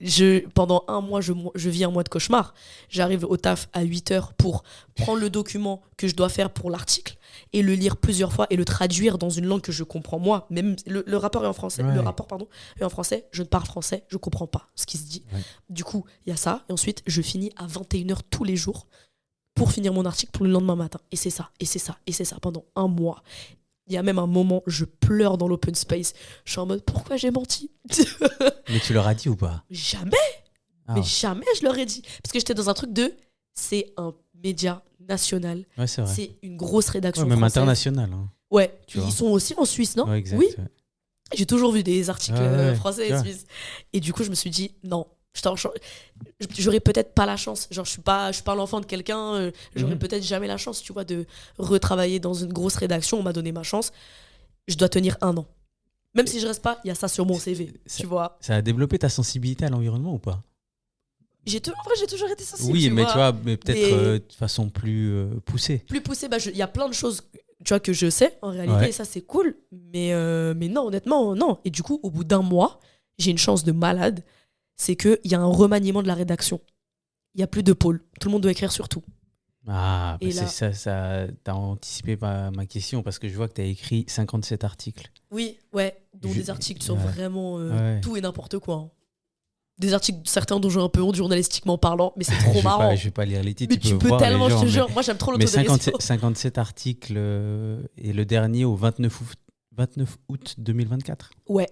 pendant un mois, je vis un mois de cauchemar. J'arrive au taf à 8h pour prendre le document que je dois faire pour l'article et le lire plusieurs fois et le traduire dans une langue que je comprends moi. Même le rapport est en français. Ouais. Le rapport, pardon, est en français. Je ne parle français, je comprends pas ce qui se dit. Ouais. Du coup, il y a ça. Et ensuite, je finis à 21h tous les jours pour finir mon article pour le lendemain matin. Et c'est ça, et c'est ça, et c'est ça pendant un mois. Il y a même un moment, je pleure dans l'open space. Je suis en mode, pourquoi j'ai menti? Mais tu leur as dit ou pas? Jamais. Mais jamais je leur ai dit. Parce que j'étais dans un truc c'est un média national. Ouais, c'est vrai. C'est une grosse rédaction même française. international. Hein. Ouais, Tu vois. ils sont aussi en Suisse, non? Ouais, exact. Oui. J'ai toujours vu des articles français et Ouais. suisses. Et du coup, je me suis dit, non, j'aurais peut-être pas la chance. Genre, je suis pas l'enfant de quelqu'un. J'aurais peut-être jamais la chance, tu vois, de retravailler dans une grosse rédaction. On m'a donné ma chance. Je dois tenir 1 an. Même si je reste pas, il y a ça sur mon CV, tu vois. Ça a développé ta sensibilité à l'environnement ou pas? En vrai, j'ai toujours été sensible. Oui, mais vois. tu vois, mais peut-être Mais- de façon plus poussée. Plus poussé, il y a plein de choses, tu vois, que je sais en réalité, Ouais. et ça c'est cool. Mais non, honnêtement, non. Et du coup, au bout d'un mois, j'ai une chance de malade, c'est qu'il y a un remaniement de la rédaction. Il n'y a plus de pôle. Tout le monde doit écrire sur tout. Ah, bah Et c'est là- ça, t'as anticipé ma question parce que je vois que t'as écrit 57 articles. Oui, ouais, dont Je- des articles sur ouais. vraiment Ouais. tout et n'importe quoi. Hein. Des articles, certains dont j'ai un peu honte journalistiquement parlant, mais c'est Je trop vais marrant. pas, je vais pas lire les titres, Mais tu tu peux voir tellement, les gens, je te mais, jure, moi j'aime trop mais l'autodérision. 57 articles et le dernier au 29 août 2024. Ouais,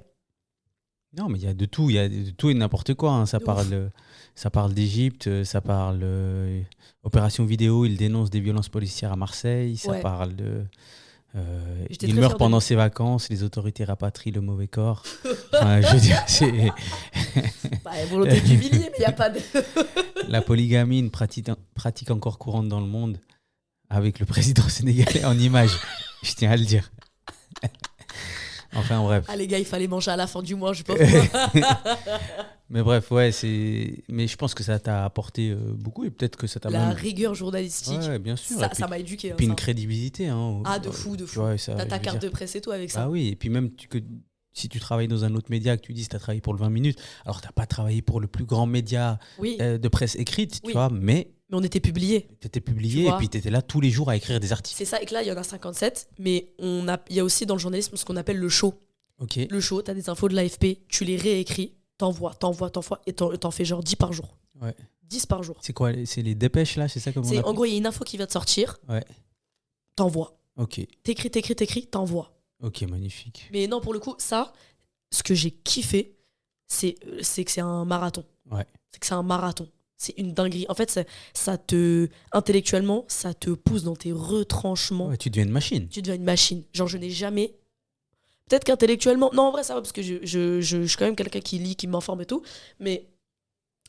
Non, mais il y a de tout, il y a de tout et n'importe quoi. Hein. De ouf. Ça parle d'Égypte, ça parle opération vidéo, il dénonce des violences policières à Marseille, ça Ouais. parle de J'étais il très meurt fière de pendant lui. ses vacances, les autorités rapatrient le mauvais corps. Enfin, je veux dire, c'est Bah, volonté d'humilier, mais il n'y a pas de. la polygamie, une pratique encore courante dans le monde, avec le président sénégalais en image. Je tiens à le dire. Enfin bref. Ah, les gars, il fallait manger à la fin du mois, je sais pas pourquoi. Mais bref, ouais, mais je pense que ça t'a apporté beaucoup et peut-être que ça t'a La même... rigueur journalistique, Ouais, bien sûr. ça m'a éduqué. Et hein, puis ça. une crédibilité. Hein, Ah, de fou, de tu fou. vois, ça, T'as je ta veux carte dire. de presse et tout avec ça. Ah oui, et puis même si tu travailles dans un autre média, que tu dis que tu as travaillé pour le 20 minutes, alors tu n'as pas travaillé pour le plus grand média Oui, de presse écrite, tu Oui. vois, mais mais on était publiés. tu étais publié Tu et vois. puis tu étais là tous les jours à écrire des articles. C'est ça, et que là, il y en a 57, mais il y a aussi dans le journalisme ce qu'on appelle le show. Ok. Le show, t'as des infos de l'AFP, tu les réécris, t'envoies, et t'en fais genre 10 par jour. Ouais. 10 par jour. C'est quoi? C'est les dépêches là? C'est ça comme on En appelle? gros, il y a une info qui vient de sortir, Ouais. t'envoies. Ok. T'écris, t'envoies. Ok, magnifique. Mais non, pour le coup, ça, ce que j'ai kiffé, c'est que c'est un marathon. Ouais. C'est que c'est un marathon. C'est une dinguerie. En fait, intellectuellement, ça te pousse dans tes retranchements. Ouais, tu deviens une machine. Tu deviens une machine. Genre, je n'ai jamais. Peut-être qu'intellectuellement. Non, en vrai, ça va, parce que je suis quand même quelqu'un qui lit, qui m'informe et tout. Mais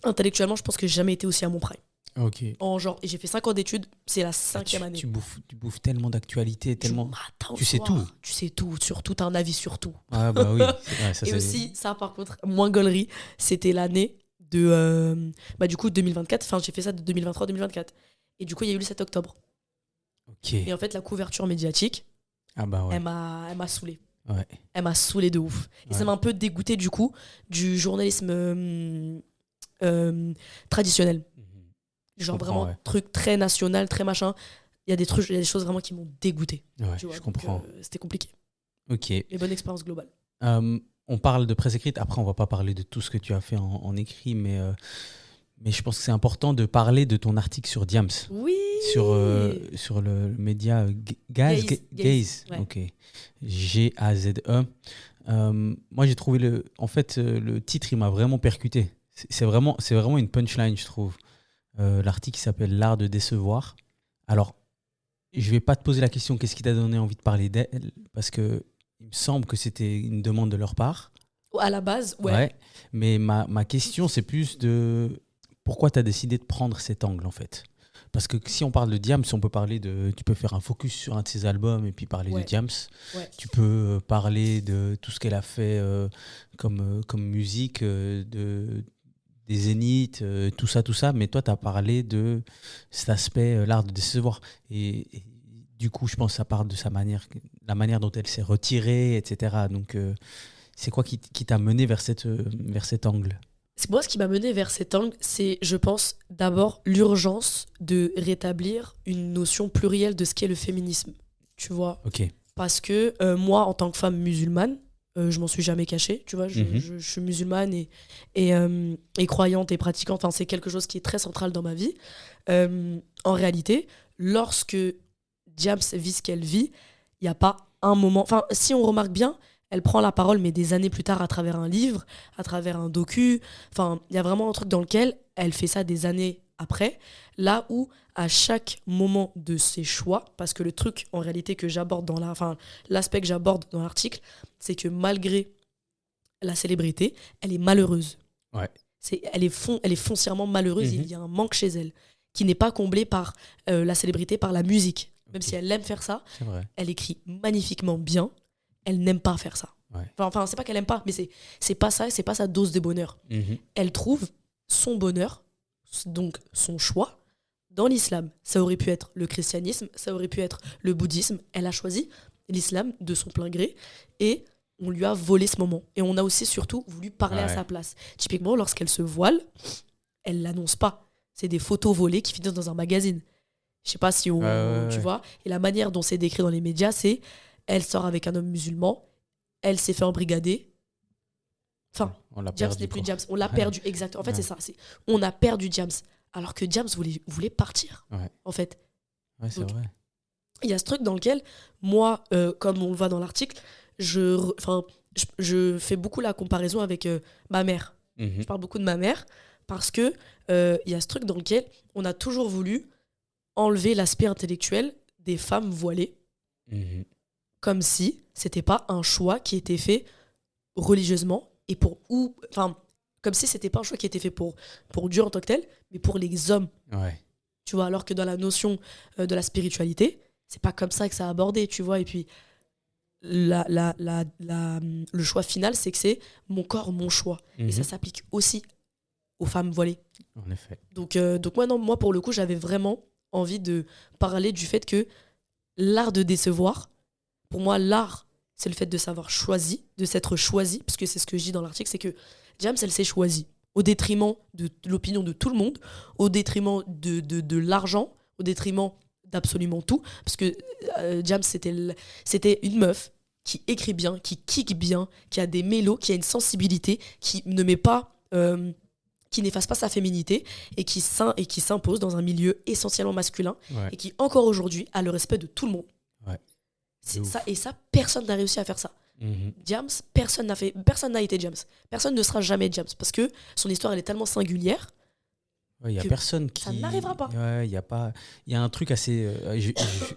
intellectuellement, je pense que j'ai jamais été aussi à mon prime. Ok. Et j'ai fait 5 ans d'études, c'est la 5e année. Tu bouffes tellement d'actualités, tellement. Matin au tu sais soir, tout. Tu sais tout, sur tout, t'as un avis sur tout. Ah bah oui. Ouais, ça, Et c'est- aussi, ça par contre, moins gaulerie, c'était l'année de. Du coup, 2024. Enfin, j'ai fait ça de 2023-2024. Et du coup, il y a eu le 7 octobre. Ok. Et en fait, la couverture médiatique, Ah bah ouais. elle m'a saoulée. Ouais. Elle m'a saoulée de ouf. Et Ouais. ça m'a un peu dégoûté du coup du journalisme traditionnel. Genre comprends, vraiment ouais. truc très national, très machin. Il y a des choses vraiment qui m'ont dégoûté. Ouais, Tu vois, je donc, comprends. c'était compliqué. Ok. Mais bonne expérience globale. On parle de presse écrite. Après, on va pas parler de tout ce que tu as fait en écrit, mais je pense que c'est important de parler de ton article sur Diams, Oui. sur le média Gaze. Gaze, ouais. Ok. G-A-Z-E. Moi, j'ai trouvé le titre, il m'a vraiment percuté. C'est vraiment une punchline, je trouve. L'article qui s'appelle L'art de décevoir. Alors, je vais pas te poser la question qu'est-ce qui t'a donné envie de parler d'elle, parce que il me semble que c'était une demande de leur part. À la base, ouais. Mais ma question, c'est plus de pourquoi tu as décidé de prendre cet angle, en fait. Parce que si on parle de Diams, on peut parler tu peux faire un focus sur un de ses albums et puis parler Ouais. de Diams. Ouais. Tu peux parler de tout ce qu'elle a fait comme musique, des zéniths, tout ça. Mais toi, tu as parlé de cet aspect, l'art de décevoir. Et du coup, je pense que ça parle de la manière dont elle s'est retirée, etc. Donc, c'est quoi qui t'a mené vers cet angle? Moi, ce qui m'a mené vers cet angle, c'est, je pense, d'abord l'urgence de rétablir une notion plurielle de ce qu'est le féminisme. Tu vois? Ok. Parce que moi, en tant que femme musulmane, je m'en suis jamais cachée. Tu vois, je suis musulmane et croyante et pratiquante. Enfin, c'est quelque chose qui est très central dans ma vie. En réalité, lorsque Diams vit ce qu'elle vit, il n'y a pas un moment. Enfin, si on remarque bien, elle prend la parole, mais des années plus tard, à travers un livre, à travers un docu. Enfin, il y a vraiment un truc dans lequel elle fait ça des années après, là où, à chaque moment de ses choix, parce que le truc, en réalité, que j'aborde l'aspect que j'aborde dans l'article, c'est que malgré la célébrité, elle est malheureuse. Ouais. Elle est foncièrement malheureuse. Mhm. Il y a un manque chez elle, qui n'est pas comblé par la célébrité, par la musique. Même si elle aime faire ça, C'est vrai. elle écrit magnifiquement bien. Elle n'aime pas faire ça. Ouais. Enfin, c'est pas qu'elle aime pas, mais c'est pas ça, c'est pas sa dose de bonheur. Elle trouve son bonheur donc son choix dans l'islam. Ça aurait pu être le christianisme, ça aurait pu être le bouddhisme. Elle a choisi l'islam de son plein gré et on lui a volé ce moment. Et on a aussi surtout voulu parler à sa place. Typiquement, lorsqu'elle se voile, elle l'annonce pas. C'est des photos volées qui finissent dans un magazine. Je sais pas si tu vois. Et la manière dont c'est décrit dans les médias, c'est elle sort avec un homme musulman, elle s'est fait embrigader. Enfin, Diams n'est plus Diams. On l'a perdu, exactement. En fait, c'est ça. On a perdu Diams. Alors que Diams voulait partir, en fait. Ouais, c'est vrai. Il y a ce truc dans lequel, moi, comme on le voit dans l'article, je fais beaucoup la comparaison avec ma mère. Je parle beaucoup de ma mère parce que il y a ce truc dans lequel on a toujours voulu enlever l'aspect intellectuel des femmes voilées, comme si c'était pas un choix qui était fait religieusement et comme si c'était pas un choix qui était fait pour Dieu en tant que tel, mais pour les hommes. Tu vois, alors que dans la notion de la spiritualité, c'est pas comme ça que ça a abordé, tu vois. Et puis le choix final, c'est que c'est mon corps, mon choix. Et ça s'applique aussi aux femmes voilées. En effet. Donc moi, pour le coup, j'avais vraiment envie de parler du fait que l'art de décevoir, pour moi, l'art, c'est le fait de s'avoir choisi, de s'être choisi, parce que c'est ce que je dis dans l'article, c'est que Diams, elle s'est choisie, au détriment de l'opinion de tout le monde, au détriment de l'argent, au détriment d'absolument tout, parce que Diams, c'était une meuf qui écrit bien, qui kick bien, qui a des mélos, qui a une sensibilité, qui ne met pas... qui n'efface pas sa féminité et qui s'impose dans un milieu essentiellement masculin et qui, encore aujourd'hui, a le respect de tout le monde. Et ça, personne n'a réussi à faire ça. Diams, personne n'a été Diams. Personne ne sera jamais Diams parce que son histoire, elle est tellement singulière. Il y a personne qui... Ça n'arrivera pas. Il y a un truc assez...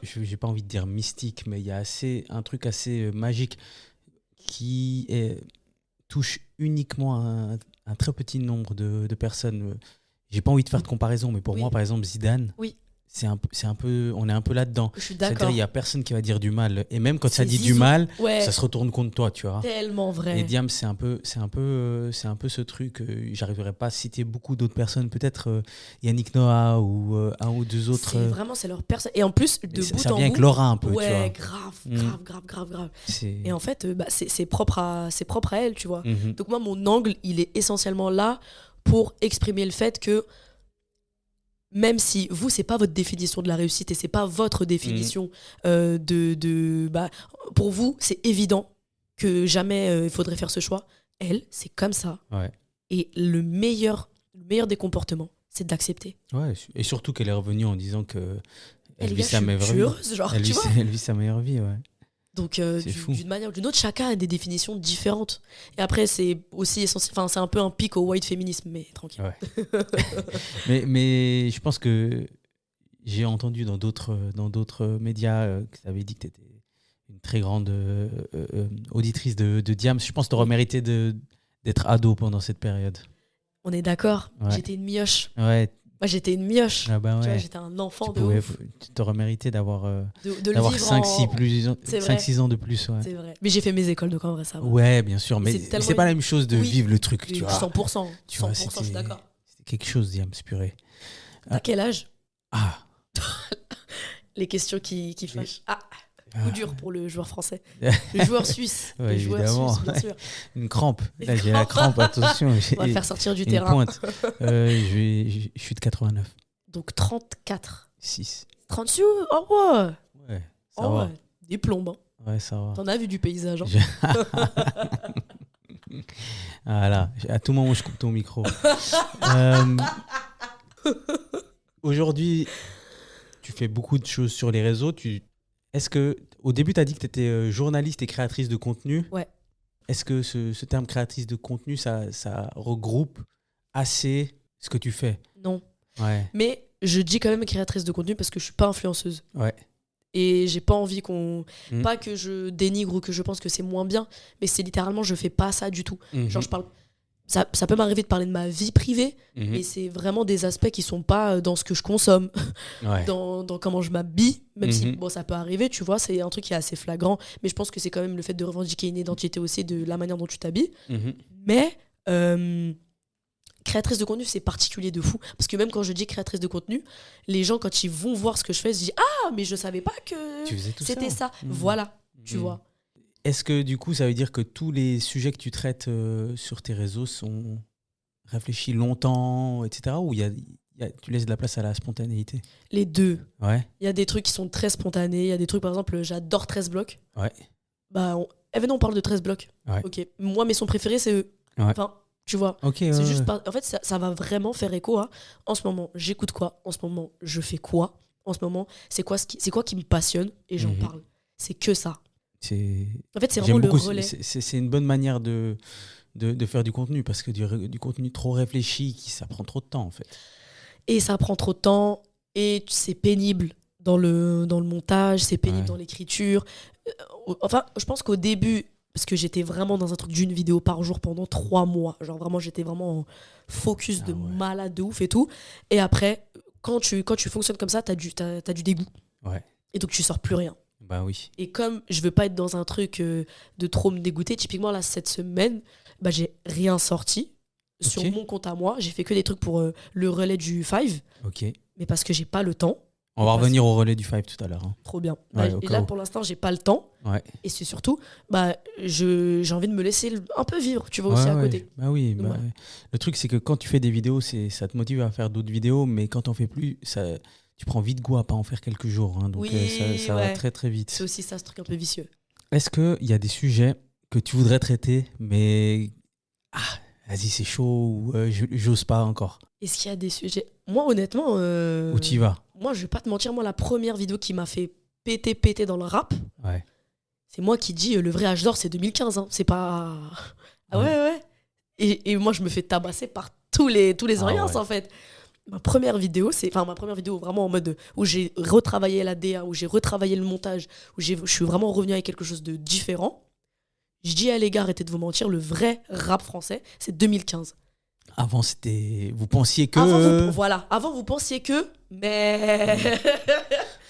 j'ai pas envie de dire mystique, mais il y a un truc assez magique qui touche uniquement un très petit nombre de personnes. J'ai pas envie de faire de comparaison, mais pour moi, par exemple, Zidane, c'est un peu, on est un peu là-dedans. Je suis d'accord. C'est-à-dire, il y a personne qui va dire du mal. Et même quand ça dit du mal, ça se retourne contre toi, tu vois. Tellement vrai. Et Diams, c'est un peu ce truc. J'arriverai pas à citer beaucoup d'autres personnes. Peut-être Yannick Noah ou un ou deux autres. C'est leur personne. Et en plus, ça vient avec l'aura un peu, tu vois. Grave. Et en fait, c'est propre à elle, tu vois. Donc moi, mon angle, il est essentiellement là pour exprimer le fait que même si vous, c'est pas votre définition de la réussite et c'est pas votre définition pour vous, c'est évident que jamais il faudrait faire ce choix. Elle, c'est comme ça. Et le meilleur des comportements, c'est d'accepter. Et surtout qu'elle est revenue en disant que elle vit sa meilleure vie. Elle vit sa meilleure vie, Donc, d'une manière ou d'une autre, chacun a des définitions différentes. Et après, c'est aussi essentiel. Enfin, c'est un peu un pic au white féminisme, mais tranquille. mais je pense que j'ai entendu dans d'autres médias que tu avais dit que tu étais une très grande auditrice de Diams. Je pense que tu aurais mérité d'être ado pendant cette période. On est d'accord. J'étais une mioche. Moi, j'étais une mioche. Tu vois, j'étais un enfant de ouf. Tu aurais mérité d'avoir 5-6 ans de plus. C'est vrai. Mais j'ai fait mes écoles, donc en vrai, ça va. Ouais, bien sûr. Mais c'est pas la même chose de vivre le truc, tu vois. 100%. Tu vois, 100%, je suis d'accord. C'était quelque chose, Diams, purée. À quel âge? Les questions qui fâchent. Coup dur pour le joueur français. Le joueur suisse. Le joueur suisse, bien sûr. Une crampe. Là, j'ai la crampe, attention. On va faire sortir du une terrain. Pointe. Je suis de 89. Donc 34. 6. 36. Oh ouais. Ça va. Des plombes. Hein. Ouais, ça va. T'en as vu du paysage. Hein. Voilà. À tout moment, je coupe ton micro. Aujourd'hui, tu fais beaucoup de choses sur les réseaux. Est-ce que, au début, tu as dit que tu étais journaliste et créatrice de contenu. Ouais. Est-ce que ce terme créatrice de contenu, ça regroupe assez ce que tu fais? Non. Ouais. Mais je dis quand même créatrice de contenu parce que je suis pas influenceuse. Ouais. Et j'ai pas envie pas que je dénigre ou que je pense que c'est moins bien, mais c'est littéralement, je fais pas ça du tout. Genre, je parle... Ça peut m'arriver de parler de ma vie privée, mais c'est vraiment des aspects qui sont pas dans ce que je consomme, dans comment je m'habille, même si ça peut arriver, tu vois, c'est un truc qui est assez flagrant, mais je pense que c'est quand même le fait de revendiquer une identité aussi de la manière dont tu t'habilles. Mais créatrice de contenu, c'est particulier de fou. Parce que même quand je dis créatrice de contenu, les gens, quand ils vont voir ce que je fais, ils se disent « Ah, mais je savais pas que Tu faisais tout c'était ça. Mmh. Voilà, tu vois. Est-ce que du coup, ça veut dire que tous les sujets que tu traites sur tes réseaux sont réfléchis longtemps, etc. Ou tu laisses de la place à la spontanéité? Les deux. Ouais. Il y a des trucs qui sont très spontanés. Il y a des trucs, par exemple, j'adore 13 blocs. Ouais. Bah, venez, on parle de 13 blocs. Ouais. Ok. Moi, mes sons préférés, c'est eux. Ouais. Enfin, tu vois. Ok. C'est juste pas... En fait, ça va vraiment faire écho à en ce moment, j'écoute quoi? En ce moment, je fais quoi? En ce moment, c'est quoi qui me passionne? Et j'en parle. C'est que ça. En fait, c'est vraiment le relais. C'est une bonne manière de faire du contenu, parce que du contenu trop réfléchi, ça prend trop de temps, en fait. Et ça prend trop de temps, et c'est pénible dans le montage, c'est pénible dans l'écriture. Enfin, je pense qu'au début, parce que j'étais vraiment dans un truc d'une vidéo par jour pendant 3 mois. Genre vraiment, j'étais vraiment en focus de malade de ouf et tout. Et après, quand tu fonctionnes comme ça, t'as du dégoût. Ouais. Et donc, tu sors plus rien. Bah oui. Et comme je veux pas être dans un truc de trop me dégoûter, typiquement là, cette semaine, bah, j'ai rien sorti sur mon compte à moi. J'ai fait que des trucs pour le relais du 5. Ok. Mais parce que j'ai pas le temps. On va revenir au relais du 5 tout à l'heure. Hein. Trop bien. Ouais, et là, pour l'instant, j'ai pas le temps. Ouais. Et c'est surtout, bah, j'ai envie de me laisser un peu vivre, tu vois, aussi à côté. Bah oui. Donc, Le truc, c'est que quand tu fais des vidéos, ça te motive à faire d'autres vidéos, mais quand t'en fais plus, tu prends vite goût à pas en faire quelques jours. Hein, donc ça va très très vite. C'est aussi ça, ce truc un peu vicieux. Est-ce qu'il y a des sujets que tu voudrais traiter, mais vas-y, c'est chaud, ou j'ose pas encore? Est-ce qu'il y a des sujets? Moi, honnêtement... Où tu y vas? Moi, je vais pas te mentir, moi, la première vidéo qui m'a fait péter dans le rap, c'est moi qui dis le vrai âge d'or, c'est 2015. Hein. C'est pas... Ah ouais. Et moi, je me fais tabasser par tous les oriens, en fait. Ma première vidéo vraiment en mode où j'ai retravaillé la DA, où j'ai retravaillé le montage, où je suis vraiment revenu avec quelque chose de différent. Je dis à les gars, arrêtez de vous mentir, le vrai rap français, c'est 2015. Avant, c'était... Vous pensiez que... Avant, vous pensiez que... Mais...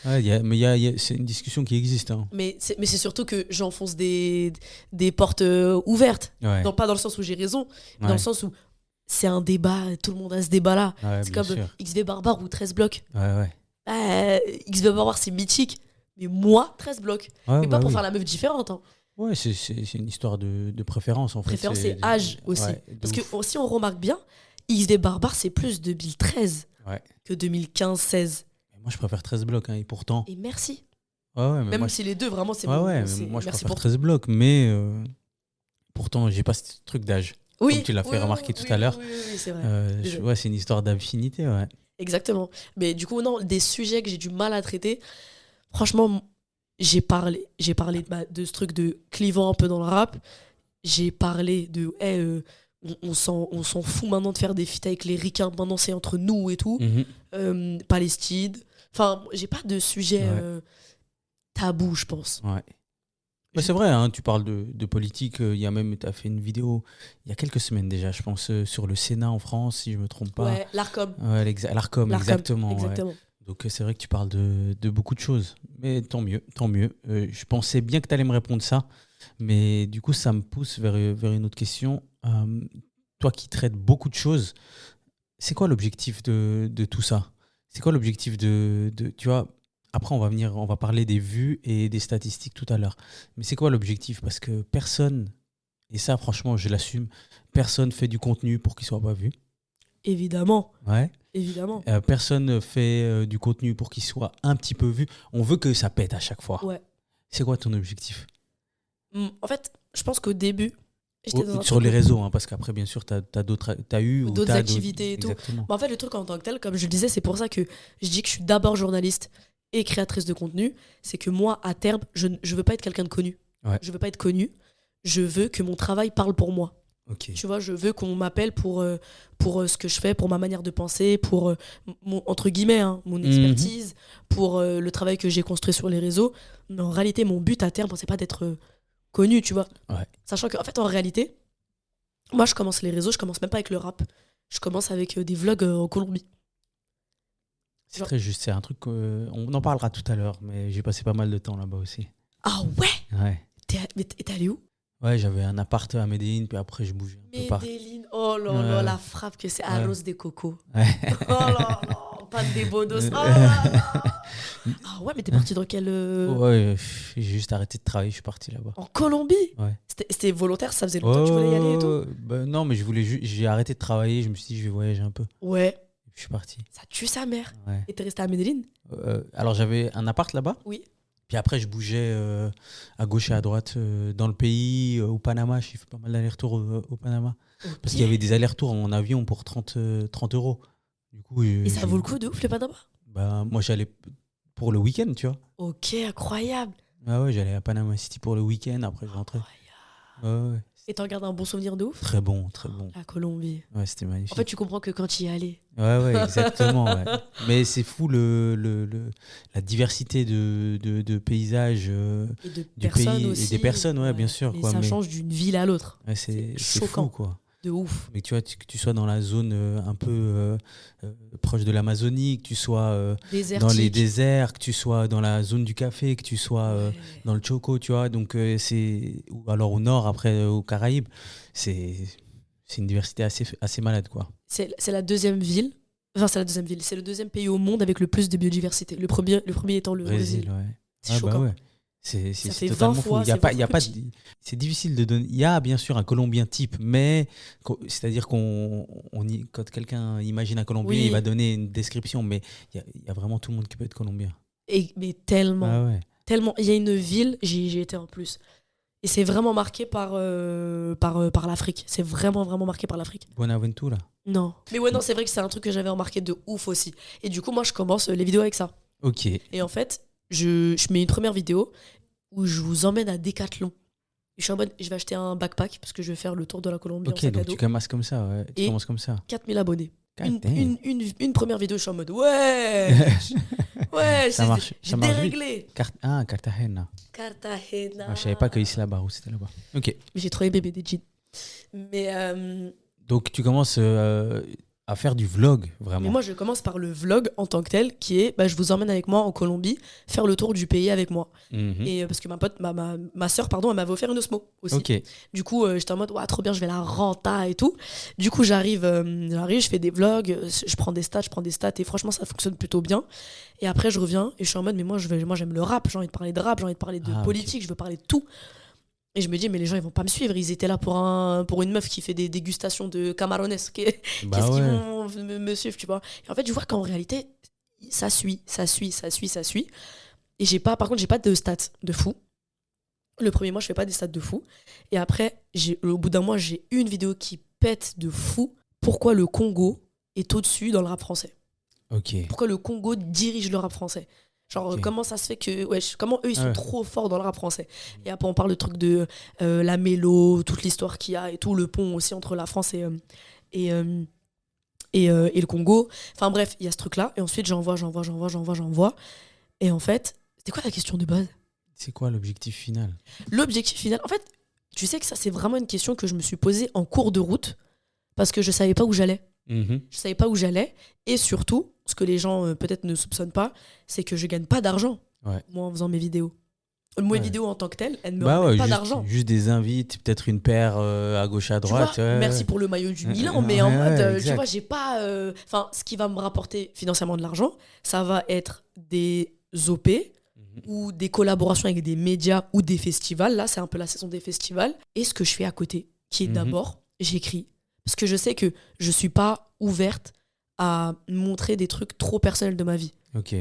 C'est une discussion qui existe. Hein. Mais c'est surtout que j'enfonce des portes ouvertes. Ouais. Non, pas dans le sens où j'ai raison, dans le sens où c'est un débat, tout le monde a ce débat-là. Ouais, c'est comme XV Barbare ou 13 blocs. Ouais. XV Barbare, c'est mythique. Mais moi, 13 blocs. Mais pas pour faire la meuf différente. Hein. Ouais, c'est une histoire de préférence, en fait. Préférence et âge aussi. Parce que si on remarque bien, XV Barbare, c'est plus 2013 que 2015-16. Moi, je préfère 13 blocs, hein, et pourtant... Et merci. Mais même si les deux, vraiment, c'est bon. Mais moi, je préfère 13 blocs, mais pourtant, j'ai pas ce truc d'âge. Comme tu l'as fait remarquer tout à l'heure. Oui, c'est vrai. C'est une histoire d'affinité, ouais. Exactement. Mais du coup, non, des sujets que j'ai du mal à traiter, franchement, j'ai parlé de ce truc de clivant un peu dans le rap. J'ai parlé de... on s'en fout maintenant de faire des feats avec les ricains. Maintenant, c'est entre nous et tout. Palestine. Enfin, j'ai pas de sujet tabou, je pense. Ouais. Mais c'est vrai, hein, tu parles de politique. Tu as fait une vidéo il y a quelques semaines déjà, je pense, sur le Sénat en France, si je me trompe pas. Ouais, l'Arcom. L'Arcom, exactement. Ouais. Donc c'est vrai que tu parles de beaucoup de choses. Mais tant mieux. Je pensais bien que tu allais me répondre ça. Mais du coup, ça me pousse vers une autre question. Toi qui traites beaucoup de choses, c'est quoi l'objectif de tout ça? C'est quoi l'objectif de tu vois, après on va parler des vues et des statistiques tout à l'heure. Mais c'est quoi l'objectif? Parce que personne, et ça franchement je l'assume, personne fait du contenu pour qu'il soit pas vu. Évidemment. Ouais. Évidemment. Personne fait du contenu pour qu'il soit un petit peu vu. On veut que ça pète à chaque fois. Ouais. C'est quoi ton objectif? En fait, je pense qu'au début, sur les réseaux, hein, parce qu'après, bien sûr, t'as eu d'autres activités et tout. Exactement. En fait, le truc en tant que tel, comme je le disais, c'est pour ça que je dis que je suis d'abord journaliste et créatrice de contenu. C'est que moi, à terme, je veux pas être quelqu'un de connu. Ouais. Je veux pas être connu. Je veux que mon travail parle pour moi. Okay. Tu vois, je veux qu'on m'appelle pour ce que je fais, pour ma manière de penser, pour mon, entre guillemets, mon expertise, pour le travail que j'ai construit sur les réseaux. Mais en réalité, mon but à terme, c'est pas d'être connu, tu vois. Ouais. Sachant qu'en fait, en réalité, moi, je commence les réseaux, je commence même pas avec le rap. Je commence avec des vlogs en Colombie. C'est très juste, c'est un truc... on en parlera tout à l'heure, mais j'ai passé pas mal de temps là-bas aussi. Ah ouais? Ouais. T'es allé où? Ouais, j'avais un appart à Medellín, puis après je bougeais un peu partout. Medellín, Oh là là, la frappe que c'est arroz de coco. Ouais. Oh là là, pas de bodos. Oh là là. Ah ouais, mais t'es parti dans quel... Ouais, j'ai juste arrêté de travailler, je suis parti là-bas. En Colombie? Ouais. C'était volontaire, ça faisait longtemps que tu voulais y aller et tout? Bah, non, mais j'ai arrêté de travailler, je me suis dit, je vais voyager un peu. Ouais. Et puis, je suis parti. Ça tue sa mère. Ouais. Et t'es resté à Medellín? Alors, j'avais un appart là-bas. Oui. Puis après, je bougeais à gauche et à droite dans le pays, au Panama. J'ai fait pas mal d'allers-retours au Panama. Okay. Parce qu'il y avait des allers-retours en avion pour 30 €. Du coup, et ça vaut le coup de ouf, le Panama? Bah, moi, j'allais pour le week-end, tu vois. Ok, incroyable. Ah ouais, j'allais à Panama City pour le week-end. Après, je rentrais. Ouais. Et t'en gardes un bon souvenir de ouf? Très bon, très bon. La Colombie. Ouais, c'était magnifique. En fait, tu comprends que quand tu y es allé. Ouais, exactement. Ouais. Mais c'est fou la diversité de paysages Et de du personnes pays aussi. et des personnes, ouais, bien sûr. Mais Quoi, ça change d'une ville à l'autre. Ouais, c'est choquant. fou, quoi. De ouf. Mais tu vois, que tu sois dans la zone un peu proche de l'Amazonie, que tu sois dans les déserts, que tu sois dans la zone du café, que tu sois dans le Choco, tu vois. Donc, ou alors au nord, après, aux Caraïbes. C'est une diversité assez malade, quoi. C'est la deuxième ville. Enfin, c'est la deuxième ville. C'est le deuxième pays au monde avec le plus de biodiversité. Le premier étant le Brésil. Ouais. C'est choquant. Bah ouais. C'est fait totalement 20 fou. fois, Il y a pas c'est difficile de donner. Il y a bien sûr un Colombien type, mais c'est-à-dire quand quelqu'un imagine un Colombien, Oui. il va donner une description, mais il y a vraiment tout le monde qui peut être Colombien. Mais tellement. Ah ouais. Tellement. Il y a une ville, j'y étais en plus. Et c'est vraiment marqué par l'Afrique. C'est vraiment, vraiment marqué par l'Afrique. Buenaventura. Non. Mais ouais, non, c'est vrai que c'est un truc que j'avais remarqué de ouf aussi. Et du coup, moi, je commence les vidéos avec ça. Ok. Et en fait, je mets une première vidéo où je vous emmène à Decathlon. Je suis en mode, je vais acheter un backpack parce que je vais faire le tour de la Colombie en Ok, sac à donc dos. tu commences comme ça, ouais. Tu Et commences comme ça. 4000 abonnés. God damn. Une première vidéo, je suis en mode, ouais, ouais, Ça marche. j'ai Ça marche vite. déréglé. Cartagena. Cartagena. Ah, je savais pas que Isla Barro, c'était là-bas. Ok. J'ai trop aimé Medellín. Mais Donc tu commences à faire du vlog, vraiment. Mais moi, je commence par le vlog en tant que tel, qui est, je vous emmène avec moi en Colombie, faire le tour du pays avec moi. Mhm. Et parce que ma soeur, pardon, elle m'avait offert une osmo aussi. Ok. Du coup, j'étais en mode, ouais, trop bien, je vais la renta et tout. Du coup, j'arrive, je fais des vlogs, je prends des stats, et franchement, ça fonctionne plutôt bien. Et après, je reviens et je suis en mode, mais moi, j'aime le rap, j'ai envie de parler de rap, j'ai envie de parler de politique, je veux parler de tout. Et je me dis, mais les gens, ils vont pas me suivre. Ils étaient là pour une meuf qui fait des dégustations de camarones. Qu'est-ce qu'ils vont me suivre, tu vois? Et en fait, je vois qu'en réalité, ça suit. Et par contre, j'ai pas de stats de fou. Le premier mois, je fais pas des stats de fou. Et après, au bout d'un mois, j'ai une vidéo qui pète de fou. Pourquoi le Congo est au-dessus dans le rap français? Ok. Pourquoi le Congo dirige le rap français? Genre, comment ça se fait que... comment eux, ils sont trop forts dans le rap français? Et après, on parle de trucs de la mélo, toute l'histoire qu'il y a et tout, le pont aussi entre la France et le Congo. Enfin bref, il y a ce truc-là. Et ensuite, j'envoie. Et en fait, c'était quoi la question de base? C'est quoi l'objectif final? L'objectif final, en fait, tu sais que ça, c'est vraiment une question que je me suis posée en cours de route parce que je savais pas où j'allais. Mm-hmm. Je savais pas où j'allais. Et surtout, ce que les gens peut-être ne soupçonnent pas, c'est que je gagne pas d'argent, moi, en faisant mes vidéos. Mes vidéos en tant que telles, elles ne me ramènent pas d'argent. Juste des invites, peut-être une paire à gauche, à droite. Tu vois, merci pour le maillot du Milan, mais en mode, tu vois, j'ai pas... Enfin, ce qui va me rapporter financièrement de l'argent, ça va être des OP ou des collaborations avec des médias ou des festivals. Là, c'est un peu la saison des festivals. Et ce que je fais à côté, qui est d'abord, j'écris. Parce que je sais que je suis pas ouverte à montrer des trucs trop personnels de ma vie. Ok.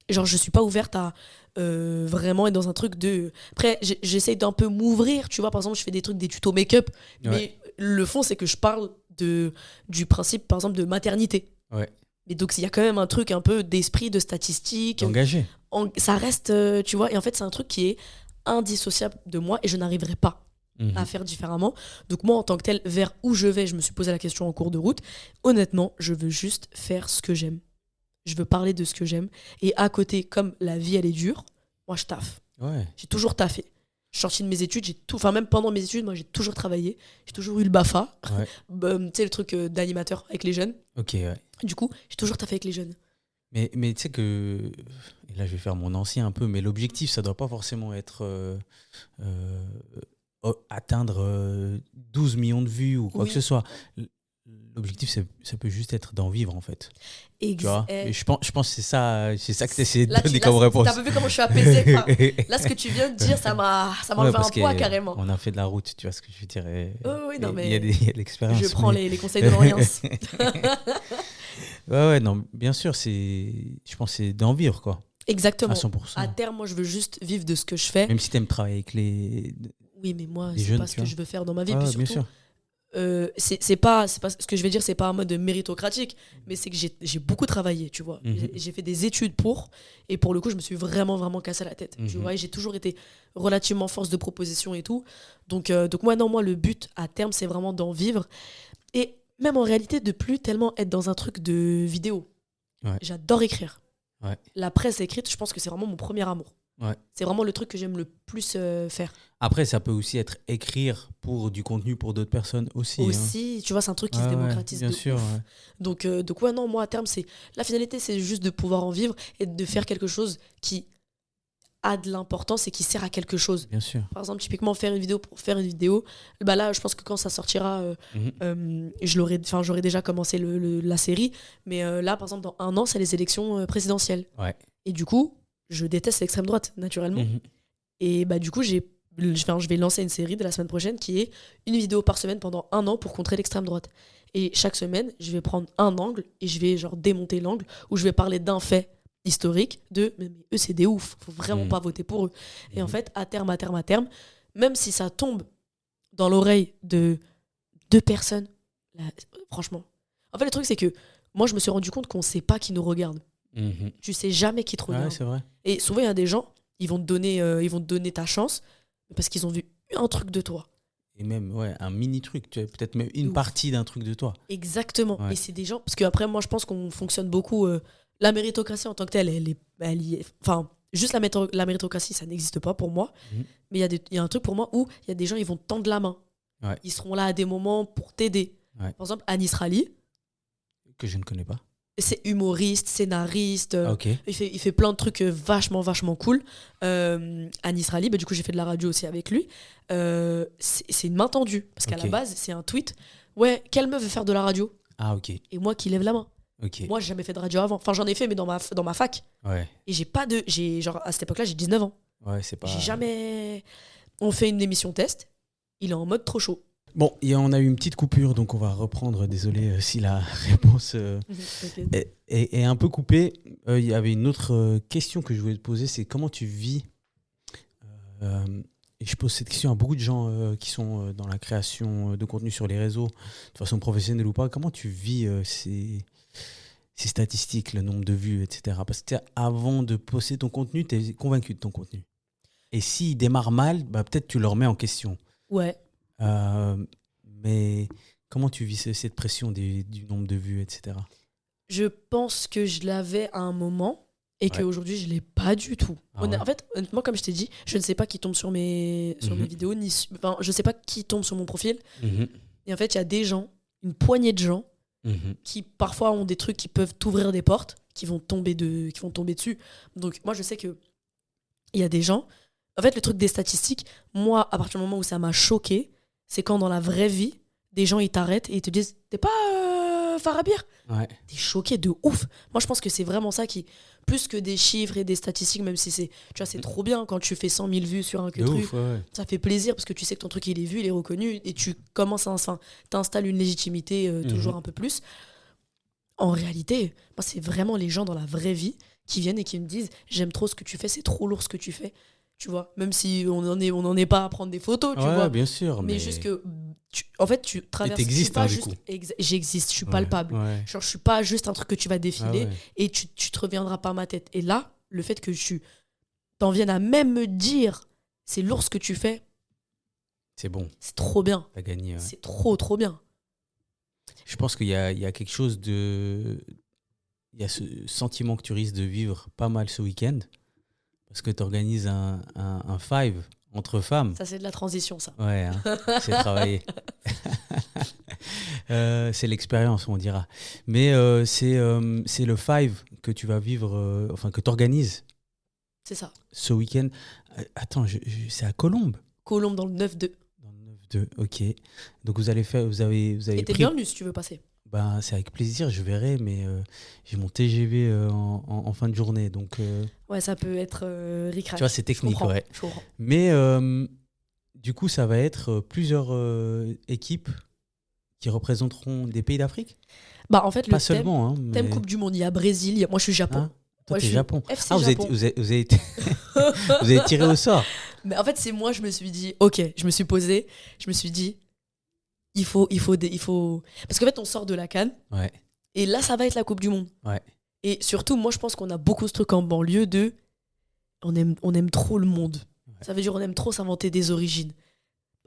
Genre, je suis pas ouverte à vraiment être dans un truc de... Après, j'essaye d'un peu m'ouvrir, tu vois. Par exemple, je fais des trucs, des tutos make-up. Mais le fond, c'est que je parle du principe, par exemple, de maternité. Ouais. Mais donc, il y a quand même un truc un peu d'esprit, de statistique. Engagé. Ça reste, tu vois. Et en fait, c'est un truc qui est indissociable de moi et je n'arriverai pas à faire différemment. Donc moi, en tant que tel, vers où je vais, je me suis posé la question en cours de route. Honnêtement, je veux juste faire ce que j'aime. Je veux parler de ce que j'aime. Et à côté, comme la vie, elle est dure, moi, je taffe. Ouais. J'ai toujours taffé. Je suis sortie de mes études, même pendant mes études, moi, j'ai toujours travaillé. J'ai toujours eu le BAFA. Ouais. Tu sais, le truc d'animateur avec les jeunes. Ok, ouais. Du coup, j'ai toujours taffé avec les jeunes. Mais tu sais que... Et là, je vais faire mon ancien un peu, mais l'objectif, ça doit pas forcément être atteindre 12 millions de vues ou quoi que ce soit. L'objectif, ça peut juste être d'en vivre, en fait. Tu vois. Et je pense que c'est ça que tu essaies de donner comme réponse. T'as pas vu comment je suis apaisée. Là, ce que tu viens de dire, ça m'a enlevé un poids carrément. On a fait de la route, tu vois ce que je veux dire. Mais il y a de l'expérience. Je prends les conseils de Lorient. ouais, non, bien sûr, je pense que c'est d'en vivre, quoi. Exactement. À 100%. À terme, moi, je veux juste vivre de ce que je fais. Même si t'aimes travailler avec les. Oui, mais moi, c'est jeunes, pas ce que je veux faire dans ma vie. Puis surtout, bien sûr. C'est pas ce que je vais dire, c'est pas un mode méritocratique, mais c'est que j'ai beaucoup travaillé, tu vois. J'ai fait des études et pour le coup, je me suis vraiment cassé la tête. Tu vois, et j'ai toujours été relativement force de proposition et tout. Donc moi, le but à terme, c'est vraiment d'en vivre. Et même en réalité, de plus tellement être dans un truc de vidéo. Ouais. J'adore écrire. Ouais. La presse écrite, je pense que c'est vraiment mon premier amour. Ouais. C'est vraiment le truc que j'aime le plus faire. Après, ça peut aussi être écrire pour du contenu pour d'autres personnes aussi. Tu vois, c'est un truc qui se démocratise bien sûr, ouf. Ouais. Donc non, moi à terme, la finalité, c'est juste de pouvoir en vivre et de faire quelque chose qui a de l'importance et qui sert à quelque chose. Bien sûr. Par exemple, typiquement, faire une vidéo pour faire une vidéo, bah là, je pense que quand ça sortira, j'aurais déjà commencé la série, mais là, par exemple, dans 1 an, c'est les élections présidentielles. Ouais. Et du coup, je déteste l'extrême droite, naturellement. Et bah du coup, je vais lancer une série de la semaine prochaine qui est une vidéo par semaine pendant 1 an pour contrer l'extrême droite. Et chaque semaine, je vais prendre un angle et je vais démonter l'angle où je vais parler d'un fait historique mais eux, c'est des oufs. Faut vraiment pas voter pour eux. Et en fait, à terme, même si ça tombe dans l'oreille de 2 personnes, là, franchement. En fait, le truc, c'est que moi, je me suis rendu compte qu'on sait pas qui nous regarde. Tu sais jamais qui te regarde. Ouais, c'est vrai. Et souvent, il y a des gens, ils vont te donner ta chance parce qu'ils ont vu un truc de toi. Et même, un mini truc, tu vois, peut-être même une partie d'un truc de toi. Exactement. Ouais. Et c'est des gens, parce qu'après, moi, je pense qu'on fonctionne beaucoup. La méritocratie en tant que telle, enfin, juste la méritocratie, ça n'existe pas pour moi. Mais il y a un truc pour moi où il y a des gens, ils vont te tendre la main. Ouais. Ils seront là à des moments pour t'aider. Ouais. Par exemple, Anis Rally. Que je ne connais pas. C'est humoriste, scénariste. Okay. Il fait plein de trucs vachement cool. Anis Rally, du coup, j'ai fait de la radio aussi avec lui. C'est une main tendue. Parce qu'à la base, c'est un tweet. Ouais, quelle meuf veut faire de la radio ? Ah, ok. Et moi qui lève la main. Okay. Moi, j'ai jamais fait de radio avant. Enfin, j'en ai fait, mais dans ma fac. Ouais. Et à cette époque-là, j'ai 19 ans. Ouais, c'est pas... J'ai jamais... On fait une émission test. Il est en mode trop chaud. Bon, on a eu une petite coupure, donc on va reprendre. Désolé si la réponse est un peu coupée. Il y avait une autre question que je voulais te poser, c'est comment tu vis et je pose cette question à beaucoup de gens qui sont dans la création de contenu sur les réseaux, de façon professionnelle ou pas. Comment tu vis ces statistiques, le nombre de vues, etc. Parce que avant de poster ton contenu, tu es convaincu de ton contenu. Et s'il démarre mal, peut-être tu le remets en question. Ouais. Mais comment tu vis cette pression du nombre de vues, etc. Je pense que je l'avais à un moment et qu'aujourd'hui, je ne l'ai pas du tout. En fait, honnêtement, comme je t'ai dit, je ne sais pas qui tombe sur mes vidéos, enfin, je ne sais pas qui tombe sur mon profil. Et en fait, il y a des gens, une poignée de gens, qui parfois ont des trucs qui peuvent t'ouvrir des portes, qui vont tomber dessus. Donc, moi, je sais qu'il y a des gens... En fait, le truc des statistiques, moi, à partir du moment où ça m'a choqué, c'est quand dans la vraie vie, des gens ils t'arrêtent et ils te disent « T'es pas Farabir ?» T'es choqué de ouf. Moi, je pense que c'est vraiment ça qui, plus que des chiffres et des statistiques, même si c'est trop bien quand tu fais 100 000 vues sur un truc, ça fait plaisir parce que tu sais que ton truc il est vu, il est reconnu et tu commences t'installes une légitimité toujours un peu plus. En réalité, moi, c'est vraiment les gens dans la vraie vie qui viennent et qui me disent « J'aime trop ce que tu fais, c'est trop lourd ce que tu fais. » Tu vois, même si on n'en est pas à prendre des photos, tu vois. Bien sûr. Mais juste que, en fait, tu traverses. Et t'existes, du coup. J'existe, je suis palpable. Genre, je suis pas juste un truc que tu vas défiler et tu te reviendras pas à ma tête. Et là, le fait que tu t'en viennes à même me dire c'est lourd ce que tu fais, c'est bon. C'est trop bien. T'as gagné. C'est trop bien. Je pense qu'il y a quelque chose de. Il y a ce sentiment que tu risques de vivre pas mal ce week-end. Parce que tu organises un five entre femmes. Ça, c'est de la transition, ça. Ouais, c'est travaillé. C'est l'expérience, on dira. Mais c'est le five que tu vas vivre, que tu organises. C'est ça. Ce week-end. Attends, c'est à Colombes. Colombes dans le 9-2. 2, ok. Donc vous allez faire, vous avez Et t'es pris. bienvenu si tu veux passer. Ben, c'est avec plaisir, je verrai, mais j'ai mon TGV en fin de journée, donc Ouais, ça peut être ric-rac. tu vois, c'est technique, ouais. Je comprends. Mais du coup, ça va être plusieurs équipes qui représenteront des pays d'Afrique. Bah, en fait, Pas le seulement, hein, thème mais... Coupe du Monde, il y a Brésil, moi je suis Japon. Hein Toi, Moi, t'es je suis Japon. FC Ah, Japon. vous avez été... vous avez tiré au sort. Mais en fait, c'est moi, je me suis dit, ok, je me suis posé, je me suis dit, il faut. Parce qu'en fait, on sort de la CAN, Ouais, et là, ça va être la Coupe du Monde. ouais. Et surtout, moi, je pense qu'on a beaucoup ce truc en banlieue de. On aime trop le monde. Ouais. Ça veut dire on aime trop s'inventer des origines.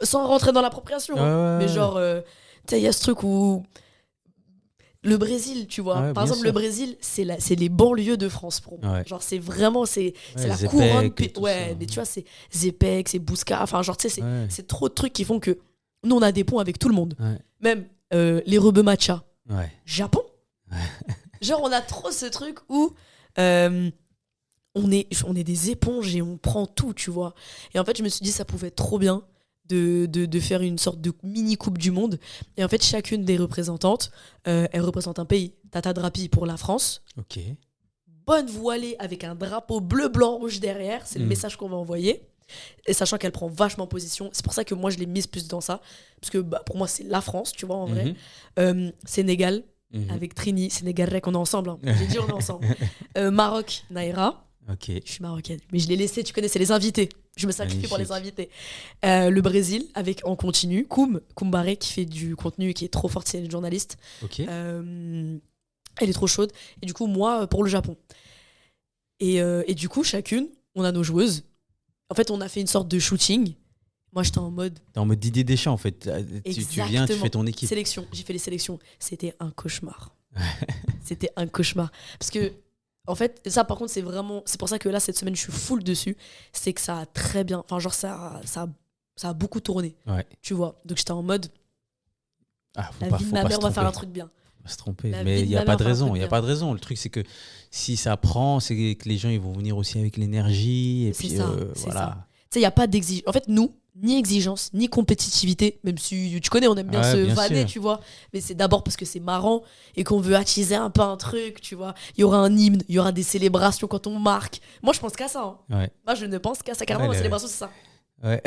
Sans rentrer dans l'appropriation. Ouais, Hein. ouais, Mais ouais. genre, tu sais, il y a ce truc où. Le Brésil, tu vois. Ouais, Par bien exemple, sûr. le Brésil, c'est les banlieues de France pour moi. Ouais. Genre, c'est vraiment. C'est Ouais, la Zepec couronne. et tout Ouais, ça. mais tu vois, c'est Zepec, c'est Bousca. Enfin, genre, tu sais, Ouais, c'est trop de trucs qui font que nous, on a des ponts avec tout le monde. ouais, Même les rebeux matcha. ouais. Japon. Genre, on a trop ce truc où on est des éponges et on prend tout, tu vois. Et en fait, je me suis dit, ça pouvait être trop bien de faire une sorte de mini Coupe du Monde. Et en fait, chacune des représentantes, elle représente un pays. Tata Drapi pour la France. Ok. Bonne voilée avec un drapeau bleu, blanc, rouge derrière. C'est le Mm. message qu'on va envoyer. Et sachant qu'elle prend vachement position. C'est pour ça que moi, je l'ai mise plus dans ça. Parce que bah, pour moi, c'est la France, tu vois, en vrai. Mhm. Sénégal, Mhm. avec Trini, Sénégal Rec, on est ensemble. Hein. J'ai dit on est ensemble. Maroc, Naïra. Ok. Je suis marocaine, mais je l'ai laissé, tu connais, c'est les invités. Je me sacrifie pour les Magnifique. invités. Le Brésil, avec en continu, Koumbaré, qui fait du contenu et qui est trop forte, c'est une journaliste. Ok. Elle est trop chaude. Et du coup, moi, pour le Japon. Et du coup, chacune, on a nos joueuses. En fait, on a fait une sorte de shooting. Moi, j'étais en mode T'es en mode Didier Deschamps, en fait. Tu viens, tu Exactement. fais ton équipe. sélection. J'ai fait les sélections. C'était un cauchemar. C'était un cauchemar. Parce que, en fait, ça, par contre, c'est vraiment. C'est pour ça que là, cette semaine, je suis full dessus. C'est que ça a très bien. Enfin, genre, ça a beaucoup tourné. Ouais. Tu vois. Donc, j'étais en mode Ah, la vie de faut ma pas mère, se on va faire tromper. un truc bien. Faut pas se tromper. La Mais vie il de n'y a ma pas mère, de enfin, un raison. truc Il n'y a bien. pas de raison. Le truc, c'est que si ça prend, c'est que les gens, ils vont venir aussi avec l'énergie. Et C'est puis, ça, c'est voilà. ça. Tu sais, il n'y a pas d'exigence. En fait, nous, ni exigence, ni compétitivité, même si tu connais, on aime bien Ouais, se bien vanner, sûr. tu vois. Mais c'est d'abord parce que c'est marrant et qu'on veut attiser un peu un truc, tu vois. Il y aura un hymne, il y aura des célébrations quand on marque. Moi, je pense qu'à ça. Hein. Ouais. Moi, je ne pense qu'à ça. Carrément, Ouais, la le- célébration, c'est ça. Ouais.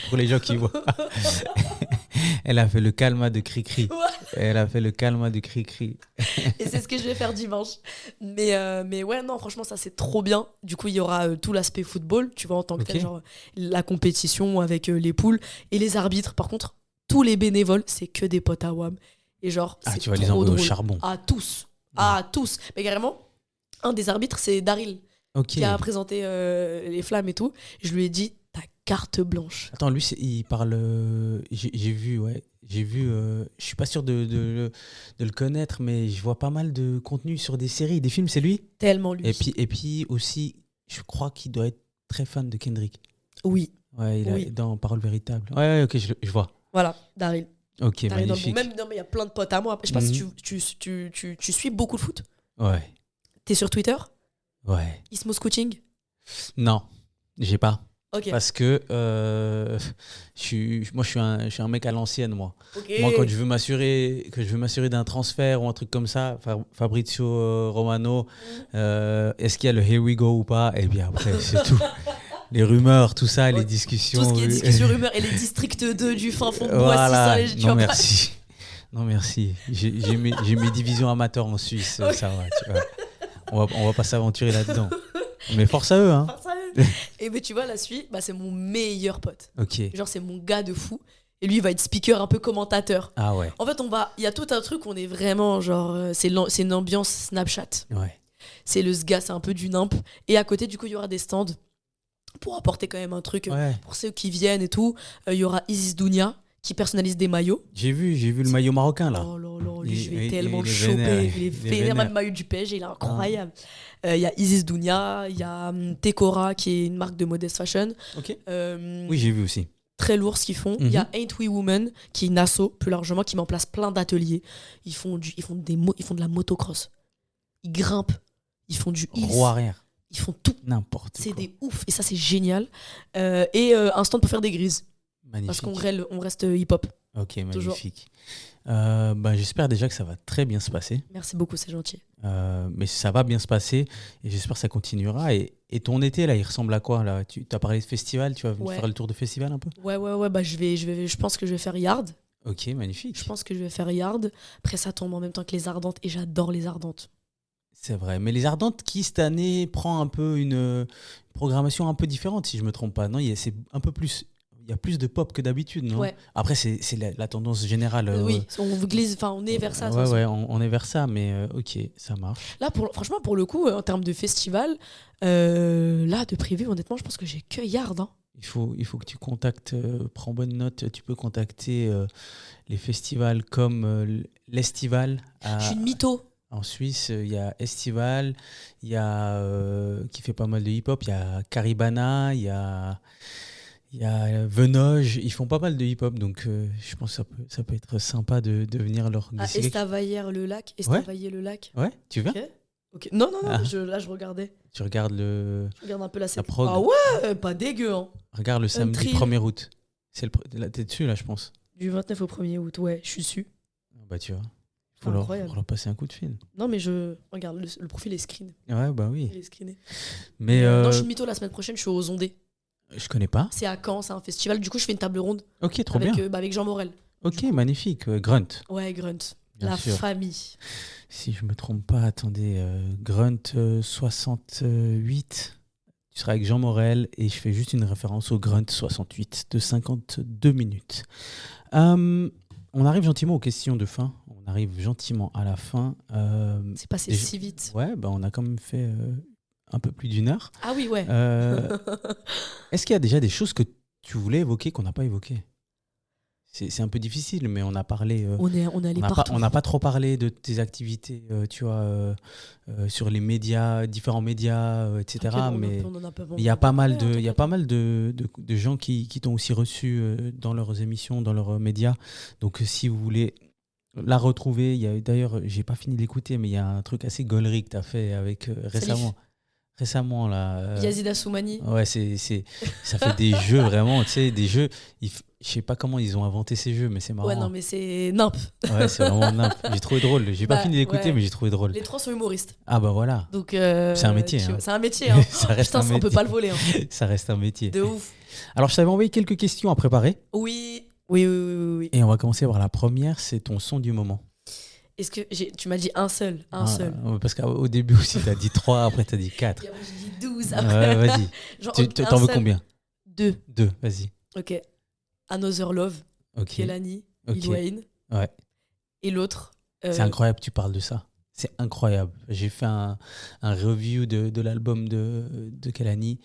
Pour les gens qui voient. Elle a fait le calma de Cricri. Ouais. Elle a fait le calma de Cricri. Et c'est ce que je vais faire dimanche. Mais ouais, non, franchement, ça, c'est trop bien. Du coup, il y aura tout l'aspect football, tu vois, en tant que Ok. tel, genre la compétition avec les poules et les arbitres. Par contre, tous les bénévoles, c'est que des potes à WAM. Et genre, Ah, c'est tu vas les trop envoyer au drôle. charbon. À tous. À tous. Mais carrément, un des arbitres, c'est Daryl, Ok. qui a présenté les flammes et tout. Je lui ai dit, t'as carte blanche. Attends, lui, il parle. J'ai vu, ouais. J'ai vu. Je suis pas sûr de le connaître, mais je vois pas mal de contenu sur des séries, des films, c'est lui. Tellement lui. Et puis aussi, je crois qu'il doit être très fan de Kendrick. Oui, Ouais, il Oui. a dans Parole véritable. Ouais, ok, je vois. voilà, Daryl. Ok, Daryl dans le bon. magnifique. Même, non, mais il y a plein de potes à moi. Je sais pas si Mhm. tu suis beaucoup le foot. Ouais, T'es sur Twitter ouais. Ismo Scouting. Non, j'ai pas. Ok. Parce que moi, je suis un mec à l'ancienne, moi. Ok. Moi, quand je veux m'assurer d'un transfert ou un truc comme ça, Fabrizio Romano, est-ce qu'il y a le Here we go ou pas? Et bien après, c'est tout. Les rumeurs, tout ça, les Ouais. discussions. Tout ce qui est discussion rumeur et les districts 2 du fin fond de Boissy, Voilà. ça, tu Non, vois pas. merci. Non, merci. J'ai mes divisions amateurs en Suisse, Ok. ça va. Tu vois. On va pas s'aventurer là-dedans. Mais force à eux, hein. Enfin, ça- Et mais tu vois, la suite, bah, c'est mon meilleur pote. Ok. Genre, c'est mon gars de fou. Et lui, il va être speaker, un peu commentateur. Ah ouais. En fait, il y a tout un truc, on est vraiment genre, c'est une ambiance Snapchat. Ouais. C'est le sga, c'est un peu du nimp. Et à côté, du coup, il y aura des stands pour apporter quand même un truc Ouais. pour ceux qui viennent et tout. Il y aura Isis Dounia qui personnalise des maillots. J'ai vu le maillot marocain là. Oh là là, lui, Il- je vais il- tellement il le est choper. vénère, Il est il est vénère, vénère. même maillot du PSG, il est incroyable. Il y a Isis Dounia, il y a Tekora qui est une marque de modest fashion. Ok. Euh, Oui, j'ai vu aussi. Très lourd ce qu'ils font. Il y a Ain't We Women qui est une asso, plus largement, qui met en place plein d'ateliers. Ils font de la motocross. Ils grimpent. Ils font du hills. Roue arrière. Ils font tout. N'importe C'est quoi. des ouf. Et ça, c'est génial. Et un stand pour faire des grises. Magnifique. Parce qu'on reste hip-hop. Ok, Toujours. magnifique. J'espère déjà que ça va très bien se passer. Merci beaucoup, c'est gentil. Mais ça va bien se passer et j'espère que ça continuera. Et ton été, là, il ressemble à quoi là? Tu as parlé de festival, tu vas venir Ouais. faire le tour de festival un peu? Ouais, bah je pense que je vais faire Yard. Ok, magnifique. Je pense que je vais faire Yard. Après, ça tombe en même temps que les Ardentes et j'adore les Ardentes. C'est vrai. Mais les Ardentes, qui cette année prend un peu une programmation un peu différente, si je me trompe pas. Non, c'est un peu plus. Il y a plus de pop que d'habitude, non? Ouais. Après, c'est la tendance générale. Oui, on est vers ça. de toute façon. Ouais, on est vers ça, mais ok, ça marche. Là, franchement, pour le coup, en termes de festival, là, de prévu, honnêtement, je pense que j'ai que Yard. Hein. Il faut que tu contactes, prends bonne note, tu peux contacter les festivals comme l'Estival Je suis une mytho. en Suisse. Il y a Estival, il y a qui fait pas mal de hip-hop, il y a Caribana, il y a Venoge, ils font pas mal de hip-hop, donc je pense que ça peut être sympa de venir leur À glisser. Estavayer-le-Lac. Estavayer-le-Lac. Ouais, tu viens? Ok. Non, Ah. là, je regardais. Tu regardes Je regarde un peu la scène. prog. Ah ouais, pas dégueu. Hein. Regarde le samedi Trill. 1er août. Là, t'es dessus, là, je pense. Du 29 au 1er août, ouais, je suis dessus. Bah, tu vois. C'est Faut incroyable. leur passer un coup de fil. Non, mais regarde, le profil est screen. Ouais, bah oui. Il est screené. Mais Non, je suis mytho la semaine prochaine, je suis aux Ondées. je connais pas. C'est à Caen, c'est un festival. Du coup, je fais une table ronde Ok, trop bien. avec Jean Morel. Ok, magnifique. Grunt. Ouais, Grunt. Bien La sûr. famille. Si je me trompe pas, attendez, Grunt 68. Tu seras avec Jean Morel et je fais juste une référence au Grunt 68 de 52 minutes. On arrive gentiment aux questions de fin. On arrive gentiment à la fin. C'est passé déjà- si vite. Ouais, bah on a quand même fait un peu plus d'une heure. Ah oui, ouais. Est-ce qu'il y a déjà des choses que tu voulais évoquer qu'on n'a pas évoquées? C'est un peu difficile, mais on a parlé. On est allé partout. On n'a pas trop parlé de tes activités, tu vois, sur les médias, différents médias, etc. T'inquiète, mais on en a pas il y a pas mal de. de gens qui t'ont aussi reçu dans leurs émissions, dans leurs médias. Donc, si vous voulez la retrouver, il y a d'ailleurs, j'ai pas fini d'écouter, mais il y a un truc assez gaulerie que tu as fait avec récemment. Récemment, là. Yazida Soumani. Ouais, ça fait des jeux vraiment, tu sais, des jeux. Je sais pas comment ils ont inventé ces jeux, mais c'est marrant. Ouais, non, mais c'est nimp. Ouais, c'est vraiment nimp. J'ai trouvé drôle. J'ai pas fini d'écouter, ouais. mais j'ai trouvé drôle. Les trois sont humoristes. Ah bah voilà. Donc, C'est un métier. Hein. C'est un métier. Hein. Ça reste Putain, un ça, on métier. peut pas le voler. Hein. Ça reste un métier. De ouf. Alors, je t'avais envoyé quelques questions à préparer. Oui. Et on va commencer par la première, c'est ton son du moment. Est-ce que tu m'as dit un seul. Parce qu'au début aussi, tu as dit 3, après tu as dit 4. Et après, j'ai dit 12 après. Ouais, vas-y. Genre, T'en veux seul. combien? 2. 2, vas-y. Ok. Another Love, Ok. Kelani, Ok. Lil Wayne. Ouais. Et l'autre. C'est incroyable, tu parles de ça. C'est incroyable. J'ai fait un review de l'album de Kelani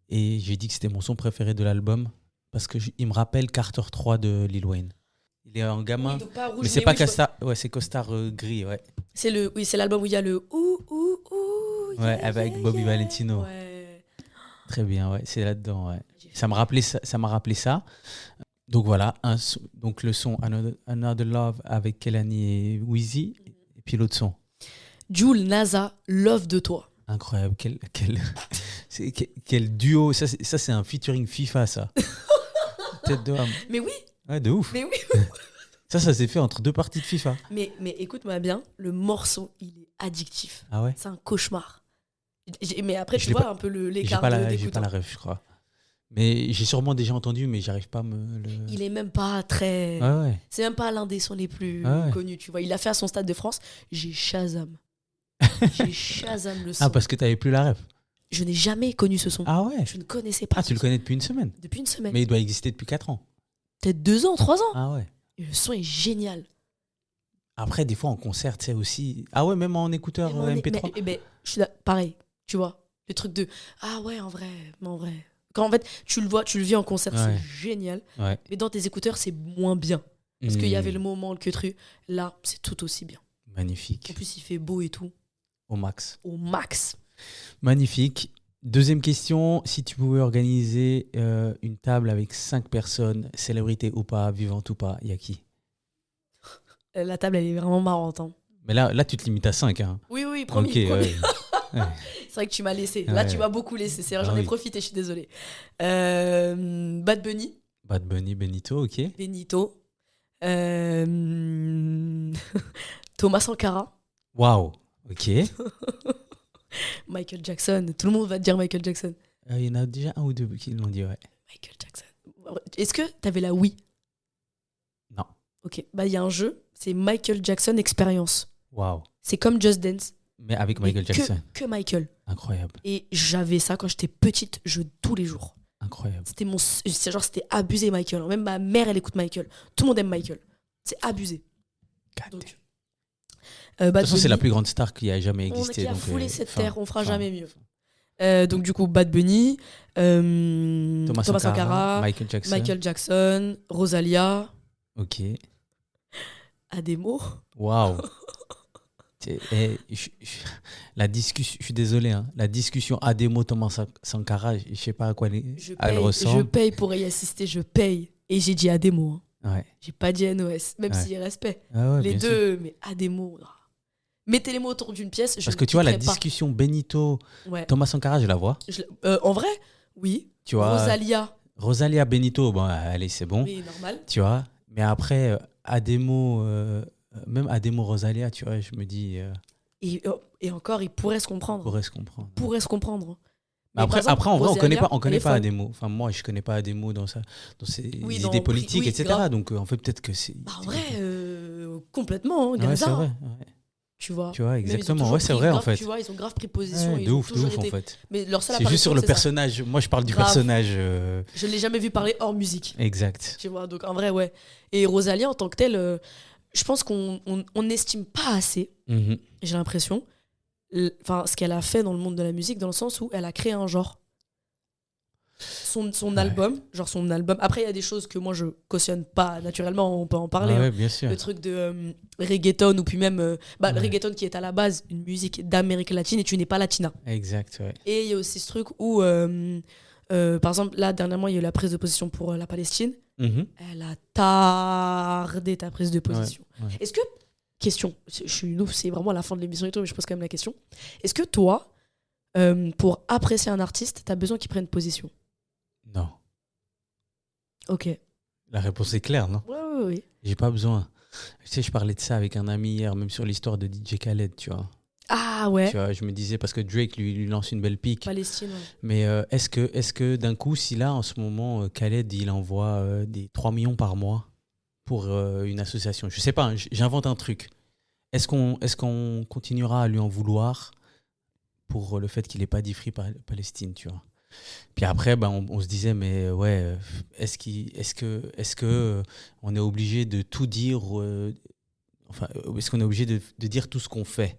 et j'ai dit que c'était mon son préféré de l'album parce qu'il me rappelle Carter 3 de Lil Wayne. Il est en gamin, Oui, donc pas rouge, mais c'est pas oui, Costar, ouais, c'est Costar gris, ouais. c'est l'album où il y a le ouh ouh ouh. Ouais, avec Bobby Valentino. Ouais. Très bien, ouais, c'est là-dedans, ouais. Ça m'a rappelé ça. Donc voilà, donc le son Another Love avec Kelani et Wheezy, et puis l'autre son. Jul NASA, Love de toi. Incroyable, quel duo, ça c'est un featuring FIFA, ça. Tête de homme. Mais oui, Ouais, de ouf. mais oui. Ça s'est fait entre 2 parties de FIFA. mais écoute-moi bien, le morceau, il est addictif. Ah ouais? C'est un cauchemar. Mais après, Je tu l'ai vois pas- un peu J'ai l'écart pas de j'ai d'écoute. pas la ref, je crois. Mais j'ai sûrement déjà entendu, mais j'arrive pas à me le... Il est même pas très. Ouais. C'est même pas l'un des sons les plus Ah ouais. connus, tu vois. Il l'a fait à son Stade de France. J'ai Shazam. J'ai Shazam le son. Ah, parce que t'avais plus la ref. Je n'ai jamais connu ce son. Ah ouais? Je ne connaissais pas. Ah, ce tu le son. connais depuis une semaine. Depuis une semaine. Mais il doit exister depuis 4 ans. Peut-être 2 ans, 3 ans. Ah ouais. Et le son est génial. Après, des fois, en concert, tu sais aussi... Ah ouais, même en écouteur MP3. Je suis là, pareil, tu vois. Le truc de ah ouais, en vrai. Quand en fait, tu le vis en concert, Ouais. c'est génial. Ouais. Mais dans tes écouteurs, c'est moins bien. Parce qu'il y avait le Mmh. moment, le queutru. Là, c'est tout aussi bien. En Magnifique. plus, il fait beau et tout. Au max. Au max. Magnifique. Deuxième question, si tu pouvais organiser une table avec 5 personnes, célébrités ou pas, vivantes ou pas, il y a qui? La table, elle est vraiment marrante. Hein. Mais là, tu te limites à 5. Hein. Oui, promis. Ok, ouais. C'est vrai que tu m'as laissé. Là, Ouais. tu m'as beaucoup laissé. J'en Ah ai oui. profité, je suis désolée. Bad Bunny. Bad Bunny, Benito, ok. Benito. Thomas Sankara. Waouh, ok. Michael Jackson. Tout le monde va te dire Michael Jackson. Il y en a déjà un ou deux qui l'ont dit, ouais. Michael Jackson. Est-ce que t'avais la Wii? Non. Ok. Bah, il y a un jeu, c'est Michael Jackson Experience. Waouh. C'est comme Just Dance. Mais avec mais Michael Jackson. Que Michael. Incroyable, Et j'avais ça quand j'étais petite, je tous les jours. incroyable. C'était abusé Michael. Même ma mère, elle écoute Michael. Tout le monde aime Michael. C'est abusé. God Donc, damn. De Bad toute façon, c'est Bunny, la plus grande star qui a jamais existé. qui a donc, foulé cette enfin, terre, on fera enfin, jamais mieux. Donc du coup, Bad Bunny, Thomas Sankara, Michael Jackson. Rosalia, Ok. Ademo. Waouh. La discussion, je suis désolé, hein, la discussion Ademo Thomas Sankara, je sais pas à quoi elle Je ressemble. paye pour y assister, je paye. Et j'ai dit Ademo. Hein. Ouais. J'ai pas dit NOS, même Ouais. s'il y a respect. Ah ouais, Les bien sûr. deux, mais Ademo. Mettez les mots autour d'une pièce. Parce que tu vois, la quitterai pas. discussion Benito, Ouais. Thomas Sankara, je la vois. En vrai, oui. Tu vois, Rosalia, Benito, bon, allez, c'est bon. oui, normal. Tu vois, mais après, Ademo, même Ademo Rosalia, tu vois, je me dis, Et encore, il pourrait se on comprendre. pourrait se comprendre. Pourrait se comprendre. Mais par exemple, après, en vrai, on Rosalia, connaît elle est pas folle. Ademo. Enfin, moi, je connais pas Ademo dans ses Oui, idées politiques, oui, etc. grave. Donc, en fait, peut-être que c'est. Bah, en vrai, complètement, hein, Ouais, Gaza. c'est vrai. Ouais. Tu vois. Tu vois, Même, ils ont exactement. toujours Ouais, c'est pris vrai, en grave, fait. Tu vois, ils ont grave pris position. Ouais, ils de ont ouf, toujours en été- fait. Mais leur seule C'est juste sur le apparition, c'est ça. personnage. Moi, je parle du Grave. personnage. Je ne l'ai jamais vu parler hors musique. Exact. Tu vois, donc en vrai, ouais. Et Rosalia, en tant que telle, je pense qu'on n'estime pas assez, Mhm. j'ai l'impression, ce qu'elle a fait dans le monde de la musique, dans le sens où elle a créé un genre. Son Ouais. album, son album. Après, il y a des choses que moi, je cautionne pas naturellement, on peut en parler. Ouais, Hein. bien sûr. Le truc de reggaeton, ou puis même le Ouais. reggaeton qui est à la base une musique d'Amérique latine et tu n'es pas latina. Exact, ouais. Et il y a aussi ce truc où, par exemple, là, dernièrement, il y a eu la prise de position pour la Palestine. Mhm. Elle a tardé ta prise de position. Ouais. Est-ce que, question, je suis ouf, c'est vraiment la fin de l'émission et tout, mais je pose quand même la question. Est-ce que toi, pour apprécier un artiste, t'as besoin qu'il prenne position? Non. Ok. La réponse est claire, non? Oui. J'ai pas besoin. Tu sais, je parlais de ça avec un ami hier, même sur l'histoire de DJ Khaled, tu vois. Ah ouais. Tu vois, je me disais, parce que Drake lui lance une belle pique. Palestine, ouais. Mais est-ce que d'un coup, si là, en ce moment, Khaled, il envoie des 3 millions par mois pour une association, je sais pas, hein, j'invente un truc. Est-ce qu'on continuera à lui en vouloir pour le fait qu'il n'ait pas dit Free Palestine, tu vois? Puis après, ben, on se disait, mais ouais, est-ce que on est obligé de tout dire, enfin, est-ce qu'on est obligé de dire tout ce qu'on fait?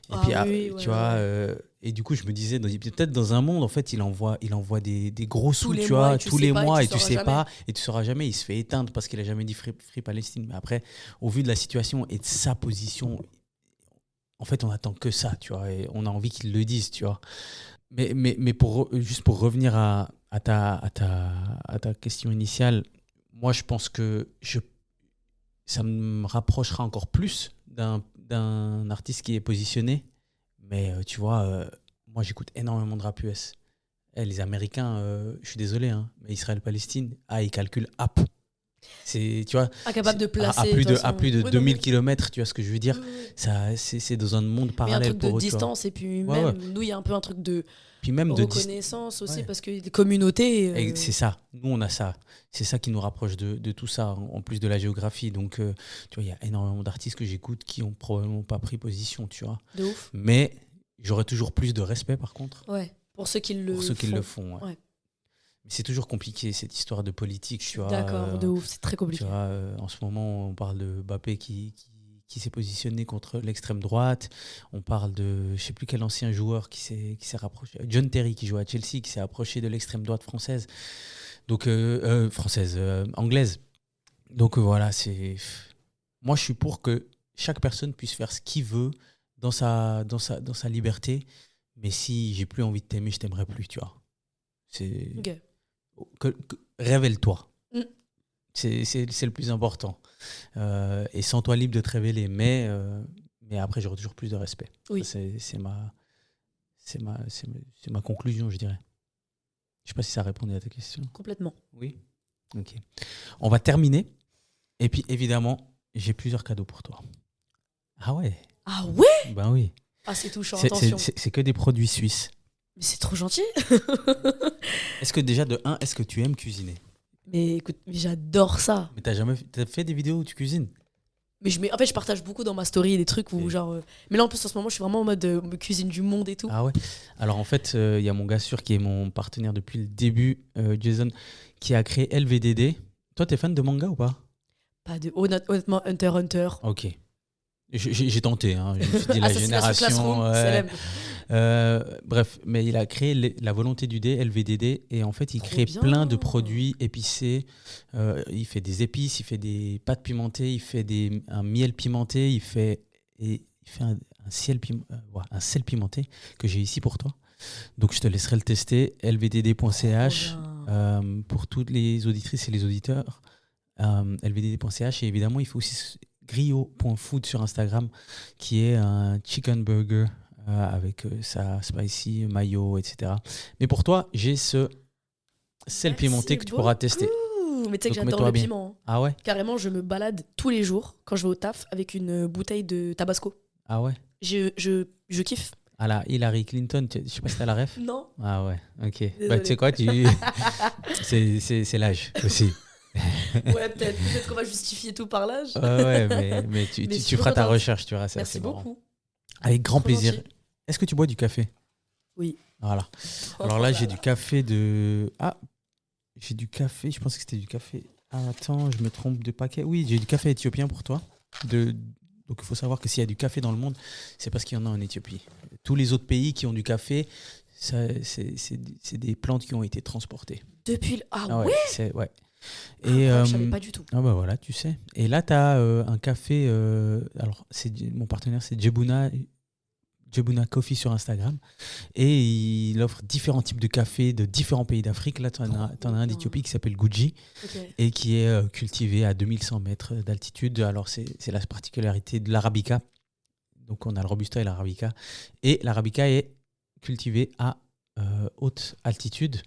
Et Ah puis, oui, ouais, tu vois, ouais. et du coup, je me disais, peut-être dans un monde, en fait, il envoie des gros sous, les tu mois, vois, et tu tous sais les pas, et mois, tu et tu sauras sais jamais. pas, et tu sauras jamais. Il se fait éteindre parce qu'il a jamais dit Free Palestine. Mais après, au vu de la situation et de sa position, en fait, on attend que ça, tu vois, et on a envie qu'ils le disent, tu vois. Mais juste pour revenir à ta question initiale, moi, je pense que ça me rapprochera encore plus d'un artiste qui est positionné. Mais tu vois, moi, j'écoute énormément de rap US. Les Américains, je suis désolé, hein, mais Israël-Palestine, ils calculent app. Tu vois, Incapable de placer. à plus de 2000 km, tu vois ce que je veux dire? Oui. C'est dans un monde Mais un parallèle truc de pour eux, tu vois. distance, et puis Ouais, même, ouais. nous, il y a un peu un truc de Puis même reconnaissance aussi, ouais. parce que les communautés. Et c'est ça, nous on a ça. C'est ça qui nous rapproche de tout ça, en plus de la géographie. Donc, tu vois, il y a énormément d'artistes que j'écoute qui ont probablement pas pris position, tu vois. De ouf. Mais j'aurais toujours plus de respect, par contre, Ouais. Pour ceux qui le pour ceux qui font. le font. Ouais. Ouais. Mais c'est toujours compliqué, cette histoire de politique, tu vois. D'accord, de ouf, c'est très Tu compliqué. vois, en ce moment, on parle de Mbappé qui s'est positionné contre l'extrême droite. On parle de, je sais plus quel ancien joueur qui s'est rapproché. John Terry qui joue à Chelsea, qui s'est approché de l'extrême droite française. Donc, anglaise. Donc voilà, moi je suis pour que chaque personne puisse faire ce qu'il veut dans sa liberté. Mais si j'ai plus envie de t'aimer, je t'aimerai plus, tu vois. Ok. Révèle-toi. Mm. C'est le plus important. Et sens-toi libre de te révéler. Mais après, j'aurai toujours plus de respect. Oui. Ça, c'est ma conclusion, je dirais. Je sais pas si ça répondait à ta question. Complètement. Oui. Ok. On va terminer. Et puis, évidemment, j'ai plusieurs cadeaux pour toi. Ah ouais? Ah ouais? Ben oui. Ah, c'est touchant, C'est attention. c'est que des produits suisses. Mais c'est trop gentil. Est-ce que déjà, de un, est-ce que tu aimes cuisiner? Mais écoute, mais j'adore ça. Mais t'as fait des vidéos où tu cuisines? Mais en fait, je partage beaucoup dans ma story des trucs où Et- genre. Mais là, en plus, en ce moment, je suis vraiment en mode cuisine du monde et tout. Ah ouais? Alors en fait, il y a mon gars sûr qui est mon partenaire depuis le début, Jason, qui a créé LVDD. Toi, t'es fan de manga ou pas? Pas de. Honnêtement, Hunter x Hunter. Ok. J'ai tenté, hein. Je me suis dit la Assassination génération. Classroom, Ouais. célèbre. Bref, mais il a créé la volonté du dé, LVDD, et en fait, il Trop crée bien. plein de produits épicés. Il fait des épices, il fait des pâtes pimentées, il fait un miel pimenté, il fait un un sel pimenté que j'ai ici pour toi. Donc, je te laisserai le tester. lvdd.ch Trop bien. pour toutes les auditrices et les auditeurs. lvdd.ch, et évidemment, il faut aussi griot.food sur Instagram, qui est un chicken burger avec sa spicy mayo, etc. Mais pour toi, j'ai ce sel Merci pimenté que tu pourras tester. beaucoup. Mais tu sais que Donc, j'adore mets-toi le bien. piment. Hein. Ah ouais? Carrément, je me balade tous les jours quand je vais au taf avec une bouteille de Tabasco. Ah ouais? Je kiffe. Ah là, Hillary Clinton, je sais pas si t'as la ref. Non. Ah ouais, ok. Désolée. Bah, tu sais quoi, c'est l'âge aussi. Ouais, peut-être qu'on va justifier tout par l'âge. Ouais, mais tu Mais je suis feras ta contente. recherche, tu verras, c'est Merci assez marrant. beaucoup. Avec grand Trop plaisir. gentil. Est-ce que tu bois du café? Oui. Voilà. Alors là, j'ai du café de... Ah, j'ai du café, je pensais que c'était du café... Ah, attends, je me trompe de paquet. Oui, j'ai du café éthiopien pour toi. Donc il faut savoir que s'il y a du café dans le monde, c'est parce qu'il y en a en Éthiopie. Tous les autres pays qui ont du café, c'est des plantes qui ont été transportées. Depuis le... Ah Ah ouais, ouais, ouais. Ah, Et, je savais pas du tout. ah bah voilà, tu sais. Et là, tu as un café. Alors, mon partenaire, c'est Jebuna Coffee sur Instagram. Et il offre différents types de café de différents pays d'Afrique. Là, tu en as un bien. d'Éthiopie qui s'appelle Guji Ok. et qui est cultivé à 2100 mètres d'altitude. Alors, c'est la particularité de l'Arabica. Donc, on a le Robusta et l'Arabica. Et l'Arabica est cultivé à haute altitude.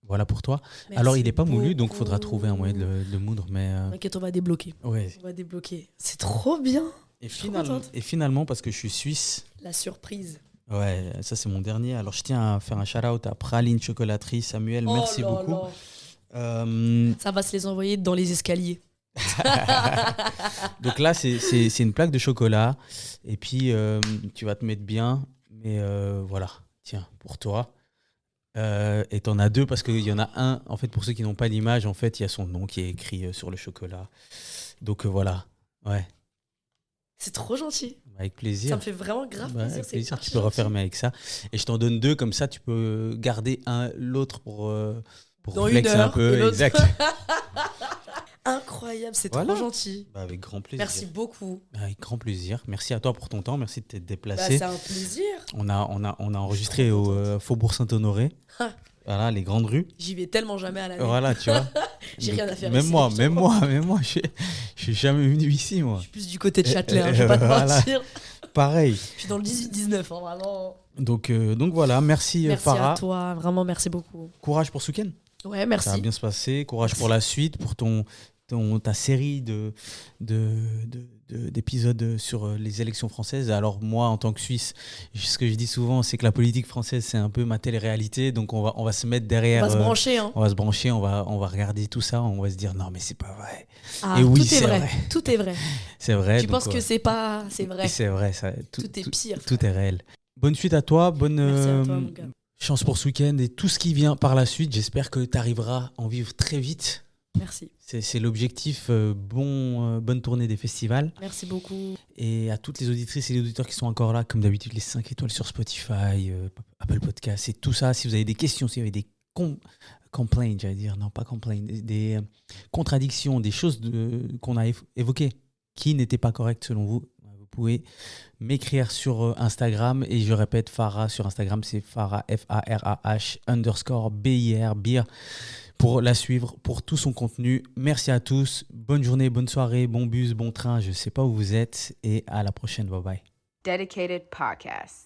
Voilà pour toi. Merci Alors, il n'est pas moulu, donc il faudra beaucoup. trouver un moyen de le moudre. Mais T'inquiète, on va débloquer. ouais. On va débloquer. C'est trop bien. Et, suis contente. finalement, parce que je suis suisse, La surprise. ouais, ça c'est mon dernier. Alors, je tiens à faire un shout-out à Praline Chocolaterie. Samuel, merci Oh là beaucoup. là. Ça va se les envoyer dans les escaliers. Donc là, c'est une plaque de chocolat. Et puis, tu vas te mettre bien. Mais voilà, tiens, pour toi. Et t'en as deux parce qu'il y en a un, en fait, pour ceux qui n'ont pas l'image, en fait, il y a son nom qui est écrit sur le chocolat. Donc voilà, ouais, C'est trop gentil. avec plaisir. Ça me fait vraiment grave Ouais, plaisir. avec C'est plaisir, archi tu peux gentil. refermer avec ça. Et je t'en donne deux, comme ça, tu peux garder l'autre pour Dans une flexer un heure, et peu. l'autre- Exact. Incroyable, c'est Voilà. trop gentil. Bah, avec grand plaisir. Merci beaucoup. Avec grand plaisir. Merci à toi pour ton temps. Merci de t'être Bah, déplacé. c'est un plaisir. On a enregistré trop au contente. Faubourg Saint-Honoré. Ah. Voilà, les grandes rues. J'y vais tellement jamais à l'année. Voilà, tu vois. J'ai rien à faire Même ici, moi, justement. je suis jamais venu ici, moi. Je suis plus du côté de Châtelet, hein, je vais pas te Voilà. mentir. Pareil. Je suis dans le 18-19, hein, vraiment. Donc voilà, merci, Merci Farah. à toi, vraiment merci beaucoup. Courage pour ce week-end. Ouais, Ça va merci. bien se passer. Courage pour la suite, pour ta série d'épisodes sur les élections françaises. Alors moi, en tant que Suisse, ce que je dis souvent, c'est que la politique française, c'est un peu ma télé-réalité. Donc on va se mettre derrière. On va se brancher. Hein. On va se brancher, on va regarder tout ça, on va se dire non mais c'est pas vrai. Ah, Et oui, tout est c'est vrai. vrai. Tout est vrai. C'est vrai. Tu donc, penses que c'est pas... C'est vrai. c'est vrai, ça, Tout est pire. tout est réel. Bonne suite à toi, bonne Merci à toi, mon gars. chance pour ce week-end et tout ce qui vient par la suite. J'espère que tu arriveras à en vivre très vite. Merci. C'est l'objectif. Bonne tournée des festivals. Merci beaucoup. Et à toutes les auditrices et les auditeurs qui sont encore là, comme d'habitude, les 5 étoiles sur Spotify, Apple Podcasts et tout ça. Si vous avez des questions, si vous avez des complaints, j'allais dire, non pas complaints, des contradictions, des choses qu'on a évoquées qui n'étaient pas correctes selon vous, vous pouvez m'écrire sur Instagram. Et je répète, Farah sur Instagram, c'est Farah, FARAH_BIR, beer, pour la suivre, pour tout son contenu. Merci à tous. Bonne journée, bonne soirée, bon bus, bon train. Je ne sais pas où vous êtes. Et à la prochaine. Bye bye. Dedicated Podcast.